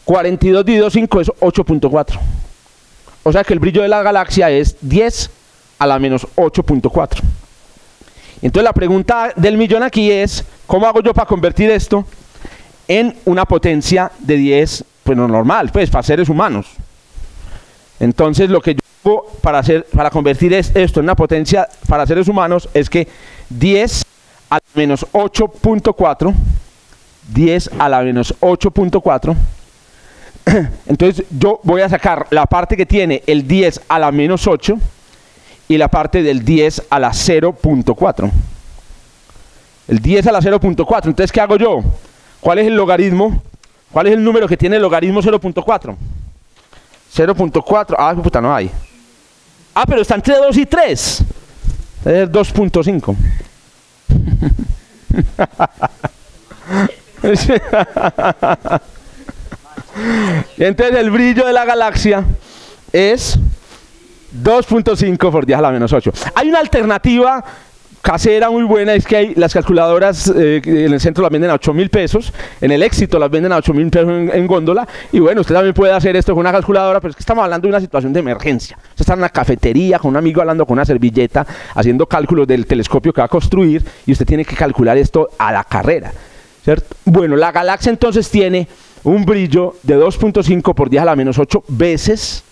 42 dividido 5 es 8.4. O sea que el brillo de la galaxia es 10 a la menos 8.4. Entonces la pregunta del millón aquí es, ¿cómo hago yo para convertir esto en una potencia de 10, pues no normal, pues para seres humanos? Entonces lo que yo hago para convertir esto en una potencia para seres humanos es que 10 a la menos 8.4, 10 a la menos 8.4, entonces yo voy a sacar la parte que tiene el 10 a la menos 8 y la parte del 10 a la 0.4. El 10 a la 0.4, entonces ¿qué hago yo? ¿Cuál es el logaritmo ¿Cuál es el número que tiene el logaritmo 0.4? 0.4, ah, puta, no hay. Ah, pero está entre 2 y 3. Es 2.5. Entonces el brillo de la galaxia es 2.5 por 10 a la menos 8. Hay una alternativa casera muy buena, es que hay las calculadoras en el centro las venden a 8.000 pesos, en el Éxito las venden a 8.000 pesos en góndola, y bueno, usted también puede hacer esto con una calculadora, pero es que estamos hablando de una situación de emergencia. Usted está en una cafetería con un amigo hablando con una servilleta, haciendo cálculos del telescopio que va a construir, y usted tiene que calcular esto a la carrera, ¿cierto? Bueno, la galaxia entonces tiene un brillo de 2.5 por 10 a la menos 8 veces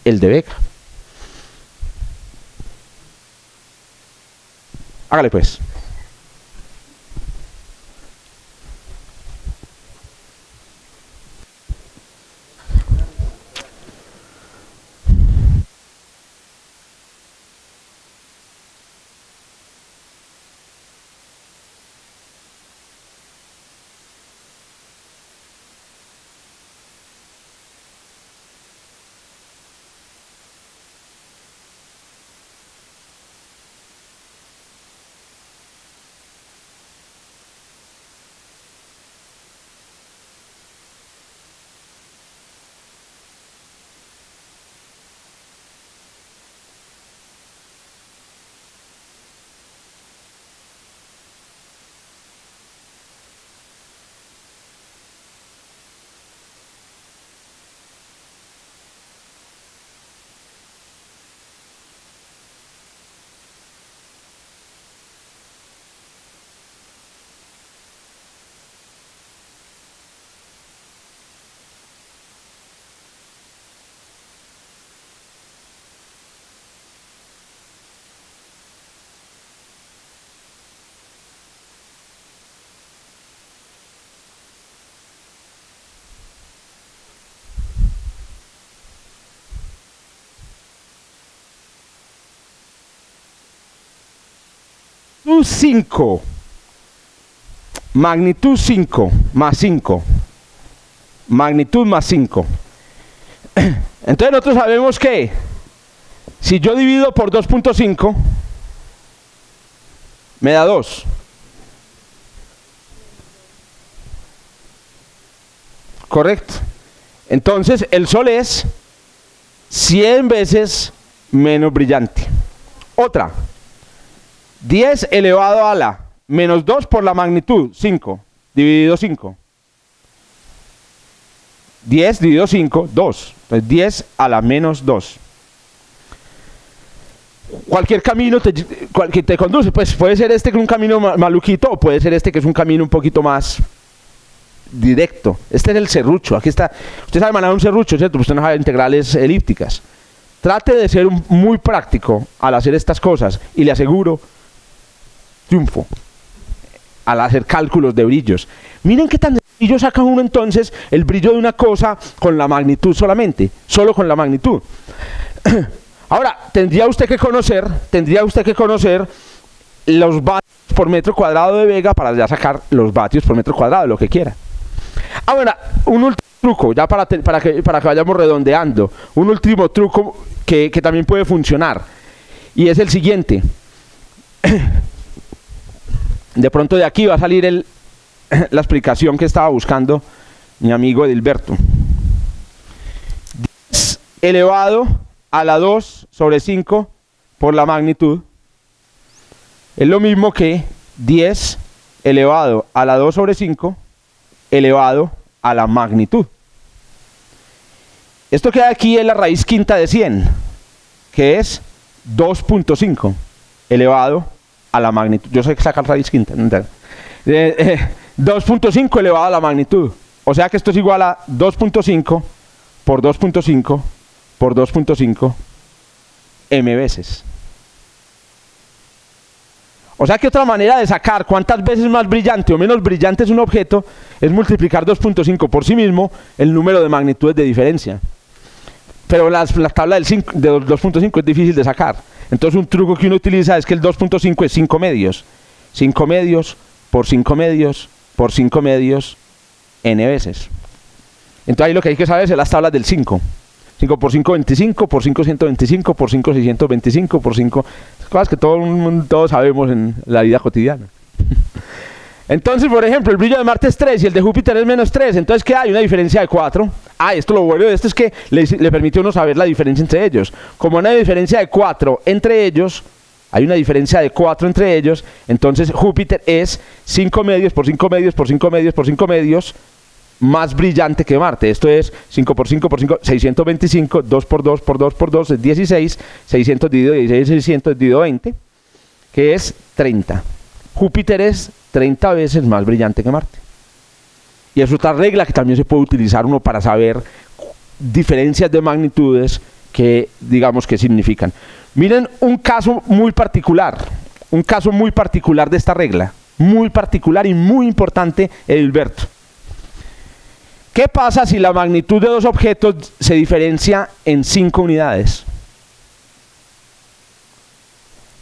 el de Vega. Hágale pues. Magnitud 5. Magnitud 5 más 5. Magnitud más 5. Entonces nosotros sabemos que si yo divido por 2.5 me da 2. Correcto. Entonces el Sol es 100 veces menos brillante. Otra. 10 elevado a la menos 2 por la magnitud, 5, dividido 5. 10 dividido 5, 2. Entonces 10 a la menos 2. Cualquier camino que te conduce, pues puede ser este que es un camino maluquito, o puede ser este que es un camino un poquito más directo. Este es el serrucho. Aquí está. Usted sabe manejar un serrucho, ¿cierto? Usted no sabe integrales elípticas. Trate de ser muy práctico al hacer estas cosas y le aseguro triunfo al hacer cálculos de brillos. Miren qué tan sencillo saca uno entonces el brillo de una cosa con la magnitud solamente, solo con la magnitud. Ahora, tendría usted que conocer los vatios por metro cuadrado de Vega para ya sacar los vatios por metro cuadrado, lo que quiera. Ahora, un último truco, ya para que vayamos redondeando, un último truco que también puede funcionar, y es el siguiente. De pronto de aquí va a salir la explicación que estaba buscando mi amigo Edilberto. 10 elevado a la 2 sobre 5 por la magnitud es lo mismo que 10 elevado a la 2 sobre 5 elevado a la magnitud. Esto que hay aquí es la raíz quinta de 100, que es 2.5 elevado a la magnitud. Yo sé que sacar raíz quinta. 2.5 elevado a la magnitud. O sea que esto es igual a 2.5 por 2.5 por 2.5 m veces. O sea que otra manera de sacar cuántas veces más brillante o menos brillante es un objeto es multiplicar 2.5 por sí mismo el número de magnitudes de diferencia. Pero la tabla de 2.5 es difícil de sacar. Entonces un truco que uno utiliza es que el 2.5 es 5 medios. 5 medios por 5 medios por 5 medios n veces. Entonces ahí lo que hay que saber es las tablas del 5. 5 por 5, 25, por 5, 125, por 5, 625, por 5... Cosas que todos sabemos en la vida cotidiana. Entonces, por ejemplo, el brillo de Marte es 3 y el de Júpiter es menos 3. Entonces, ¿qué hay? Una diferencia de 4. Esto lo bueno de esto es que le permite a uno saber la diferencia entre ellos. Como hay una diferencia de 4 entre ellos, hay una diferencia de 4 entre ellos, entonces Júpiter es 5 medios por 5 medios por 5 medios por 5 medios más brillante que Marte. Esto es 5 por 5 por 5, 625, 2 por 2 por 2 por 2 es 16, 600 dividido 16, 600 dividido 20, que es 30. Júpiter es 30 veces más brillante que Marte. Y es otra regla que también se puede utilizar uno para saber diferencias de magnitudes que, digamos, que significan. Miren un caso muy particular de esta regla, muy particular y muy importante, Edilberto. ¿Qué pasa si la magnitud de dos objetos se diferencia en 5 unidades?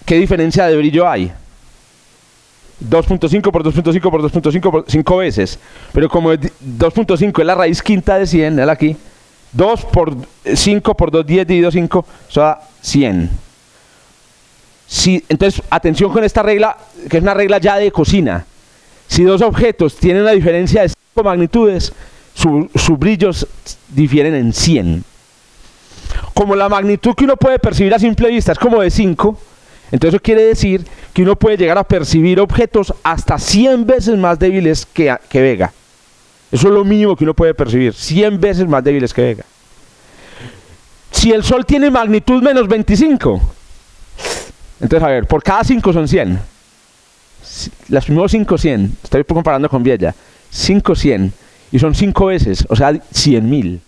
¿Qué diferencia de brillo hay? 2.5 por 2.5 por 2.5 por 5 veces. Pero como 2.5 es la raíz quinta de 100, él aquí, 2 por 5 por 2, 10 dividido 5, eso da 100. Entonces, atención con esta regla, que es una regla ya de cocina. Si dos objetos tienen una diferencia de 5 magnitudes, sus brillos difieren en 100. Como la magnitud que uno puede percibir a simple vista es como de 5, entonces eso quiere decir que uno puede llegar a percibir objetos hasta 100 veces más débiles que Vega. Eso es lo mínimo que uno puede percibir, 100 veces más débiles que Vega. Si el Sol tiene magnitud menos 25, entonces a ver, por cada 5 son 100. Las primeros 5, 100. Estoy comparando con Biella. 5, 100. Y son 5 veces, o sea, 100.000.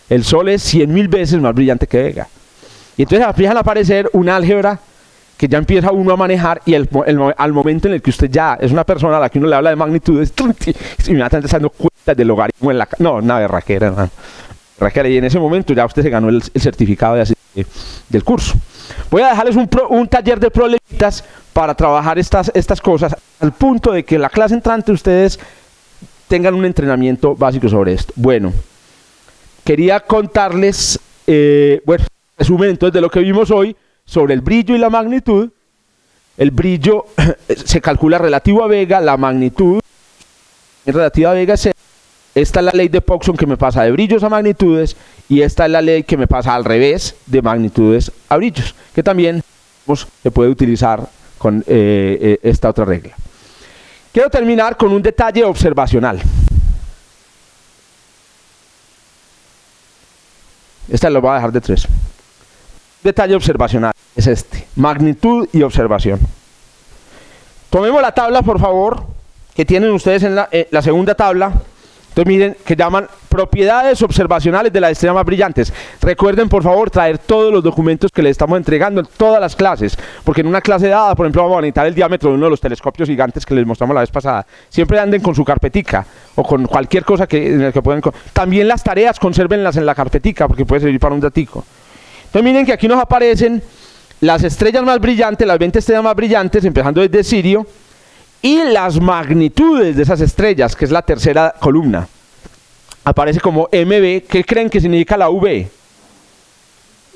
El Sol es 100.000 veces más brillante que Vega. Y entonces empiezan a aparecer una álgebra que ya empieza uno a manejar, y al momento en el que usted ya es una persona a la que uno le habla de magnitudes, inmediatamente está dando cuenta del logaritmo en la... No, nada de raquera, no. Raquera, y en ese momento ya usted se ganó el certificado del curso. Voy a dejarles un taller de problemitas para trabajar estas cosas, al punto de que la clase entrante ustedes tengan un entrenamiento básico sobre esto. Bueno, quería contarles, resumen entonces de lo que vimos hoy sobre el brillo y la magnitud. El brillo se calcula relativo a Vega, la magnitud relativa a Vega es 0. Esta es la ley de Poisson que me pasa de brillos a magnitudes, y esta es la ley que me pasa al revés de magnitudes a brillos, que también se puede utilizar con esta otra regla. Quiero terminar con un detalle observacional. Esta lo voy a dejar de 3. Detalle observacional es este: magnitud y observación. Tomemos la tabla, por favor, que tienen ustedes en la segunda tabla. Entonces miren, que llaman propiedades observacionales de las estrellas más brillantes. Recuerden, por favor, traer todos los documentos que les estamos entregando en todas las clases, porque en una clase dada, por ejemplo, vamos a necesitar el diámetro de uno de los telescopios gigantes que les mostramos la vez pasada. Siempre anden con su carpetica o con cualquier cosa en la que puedan. También las tareas, consérvenlas en la carpetica, porque puede servir para un datico. Entonces miren que aquí nos aparecen las estrellas más brillantes, las 20 estrellas más brillantes, empezando desde Sirio, y las magnitudes de esas estrellas, que es la tercera columna. Aparece como MB. ¿Qué creen que significa la V?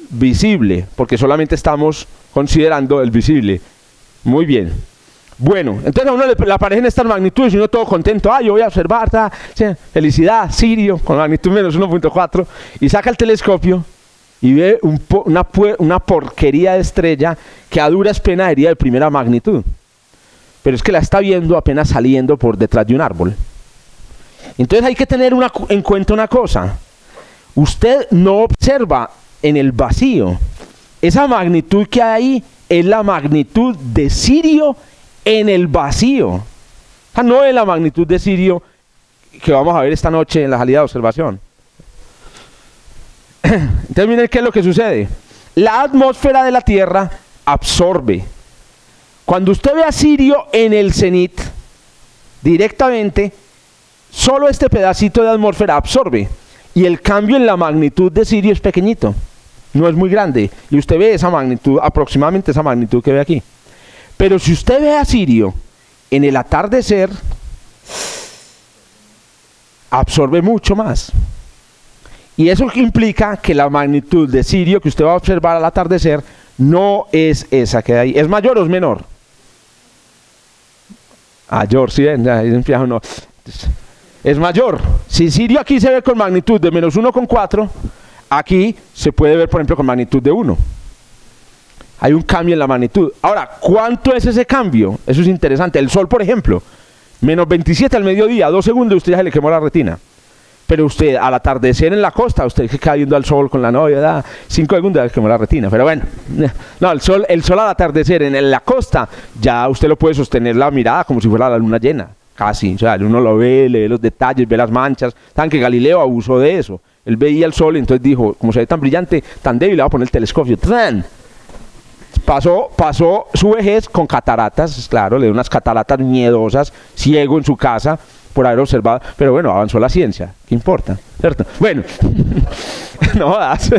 Visible, porque solamente estamos considerando el visible. Muy bien. Bueno, entonces a uno le aparecen estas magnitudes y uno todo contento. Yo voy a observar, felicidad, Sirio, con magnitud menos 1.4, y saca el telescopio y ve una porquería de estrella que a duras penas sería de primera magnitud. Pero es que la está viendo apenas saliendo por detrás de un árbol. Entonces hay que tener en cuenta una cosa: usted no observa en el vacío. Esa magnitud que hay ahí es la magnitud de Sirio en el vacío. O sea, no es la magnitud de Sirio que vamos a ver esta noche en la salida de observación. Entonces miren qué es lo que sucede. La atmósfera de la Tierra absorbe. Cuando usted ve a Sirio en el cenit, directamente, solo este pedacito de atmósfera absorbe, y el cambio en la magnitud de Sirio es pequeñito, no es muy grande, y usted ve esa magnitud, aproximadamente esa magnitud que ve aquí. Pero si usted ve a Sirio en el atardecer, absorbe mucho más. Y eso implica que la magnitud de Sirio que usted va a observar al atardecer no es esa que hay ahí. ¿Es mayor o es menor? Mayor, sí, no. Es mayor. Si Sirio aquí se ve con magnitud de menos 1,4, aquí se puede ver, por ejemplo, con magnitud de 1. Hay un cambio en la magnitud. Ahora, ¿cuánto es ese cambio? Eso es interesante. El sol, por ejemplo, menos 27 al mediodía, 2 segundos, usted ya se le quemó la retina. Pero usted, al atardecer en la costa, usted que está viendo al sol con la novia, 5 segundos, ya se quemó la retina. Pero bueno, no, el sol al atardecer en la costa, ya usted lo puede sostener la mirada como si fuera la luna llena. Casi, o sea, uno lo ve, le ve los detalles, ve las manchas. Saben que Galileo abusó de eso. Él veía el sol y entonces dijo, como se ve tan brillante, tan débil, le va a poner el telescopio. ¡Tran! Pasó su vejez con cataratas, claro, le dio unas cataratas miedosas, ciego en su casa, por haber observado, pero bueno, avanzó la ciencia, ¿qué importa? ¿Cierto? Bueno, no jodas.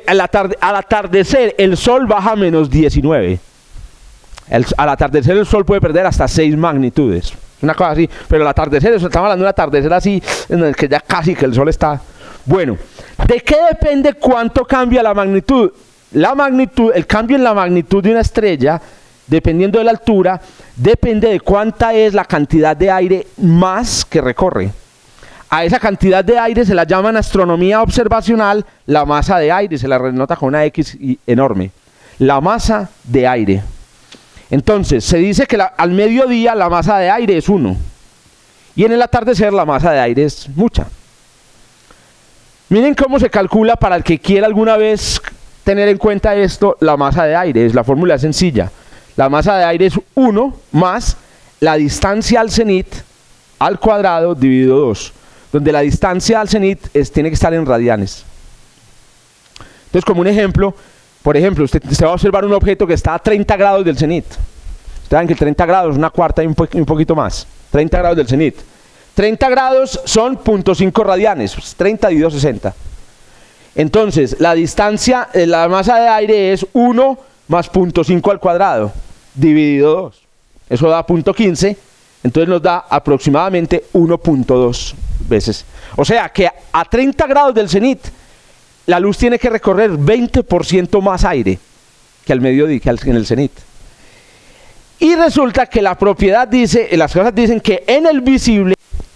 Al atardecer el sol baja a menos 19. Al atardecer el sol puede perder hasta 6 magnitudes. Una cosa así, pero al atardecer, estamos hablando de un atardecer así, en el que ya casi que el sol está... Bueno, ¿de qué depende cuánto cambia la magnitud? La magnitud, el cambio en la magnitud de una estrella, dependiendo de la altura, depende de cuánta es la cantidad de aire más que recorre. A esa cantidad de aire se la llama en astronomía observacional la masa de aire, se la denota con una X enorme. La masa de aire. Entonces, se dice que al mediodía la masa de aire es 1. Y en el atardecer la masa de aire es mucha. Miren cómo se calcula, para el que quiera alguna vez tener en cuenta esto, la masa de aire. La fórmula es sencilla. La masa de aire es 1 más la distancia al cenit al cuadrado dividido 2. Donde la distancia al cenit tiene que estar en radianes. Entonces, como un ejemplo, por ejemplo, usted va a observar un objeto que está a 30 grados del cenit. Ustedes saben que 30 grados es una cuarta y un poquito más. 30 grados del cenit. 30 grados son 0.5 radianes, 30 dividido 60. Entonces, la distancia, la masa de aire es 1 más 0.5 al cuadrado, dividido 2. Eso da 0.15, entonces nos da aproximadamente 1.2 veces. O sea que a 30 grados del cenit, la luz tiene que recorrer 20% más aire que al mediodía, que en el cenit. Y resulta que la propiedad dice, las cosas dicen que en el visible,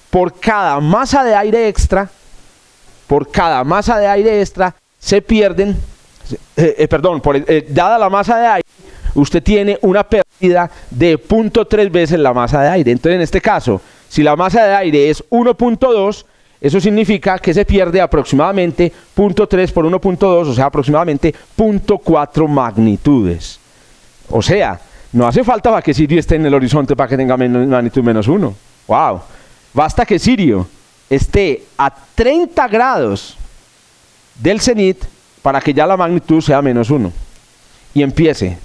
por cada masa de aire extra, se pierden, dada la masa de aire, usted tiene una pérdida de 0.3 veces la masa de aire. Entonces, en este caso, si la masa de aire es 1.2, eso significa que se pierde aproximadamente 0.3 por 1.2, o sea, aproximadamente 0.4 magnitudes. O sea, no hace falta para que Sirio esté en el horizonte para que tenga magnitud menos 1. ¡Wow! Basta que Sirio esté a 30 grados del cenit para que ya la magnitud sea menos 1. Y empiece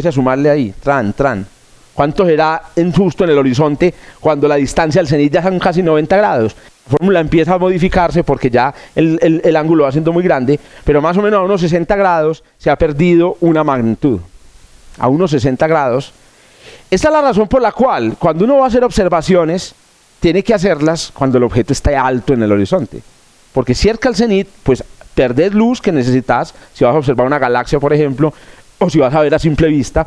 a sumarle ahí, tran. ¿Cuánto será justo en el horizonte cuando la distancia al cenit ya son casi 90 grados? La fórmula empieza a modificarse porque ya el ángulo va siendo muy grande, pero más o menos a unos 60 grados se ha perdido una magnitud. A unos 60 grados. Esta es la razón por la cual, cuando uno va a hacer observaciones, tiene que hacerlas cuando el objeto está alto en el horizonte. Porque cerca al cenit, pues perdés luz que necesitas si vas a observar una galaxia, por ejemplo, o si vas a ver a simple vista.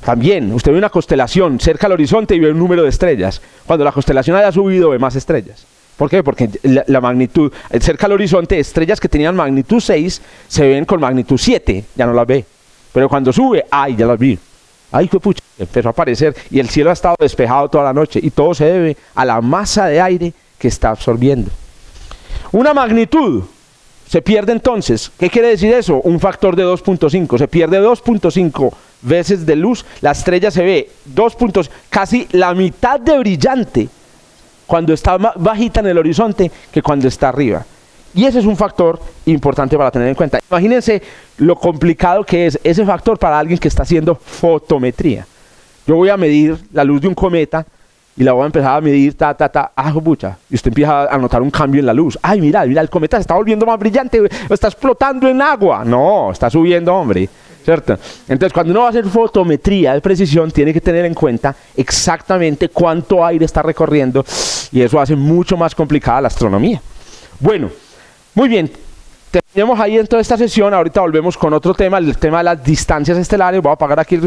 También, usted ve una constelación cerca al horizonte y ve un número de estrellas. Cuando la constelación haya subido, ve más estrellas. ¿Por qué? Porque la magnitud, cerca al horizonte, estrellas que tenían magnitud 6 se ven con magnitud 7, ya no las ve. Pero cuando sube, ¡ay, ya las vi! ¡Ay, qué pucha! Empezó a aparecer y el cielo ha estado despejado toda la noche. Y todo se debe a la masa de aire que está absorbiendo. Una magnitud se pierde entonces. ¿Qué quiere decir eso? Un factor de 2.5. Se pierde 2.5 veces de luz. La estrella se ve casi la mitad de brillante cuando está bajita en el horizonte que cuando está arriba. Y ese es un factor importante para tener en cuenta. Imagínense lo complicado que es ese factor para alguien que está haciendo fotometría. Yo voy a medir la luz de un cometa y la voy a empezar a medir, pucha, y usted empieza a notar un cambio en la luz. Ay, mira, el cometa se está volviendo más brillante, está explotando en agua. No, está subiendo, hombre. ¿cierto? Entonces, cuando uno va a hacer fotometría de precisión, tiene que tener en cuenta exactamente cuánto aire está recorriendo, y eso hace mucho más complicada la astronomía. Bueno, muy bien. Terminamos ahí en toda esta sesión. Ahorita volvemos con otro tema, el tema de las distancias estelares. Voy a apagar aquí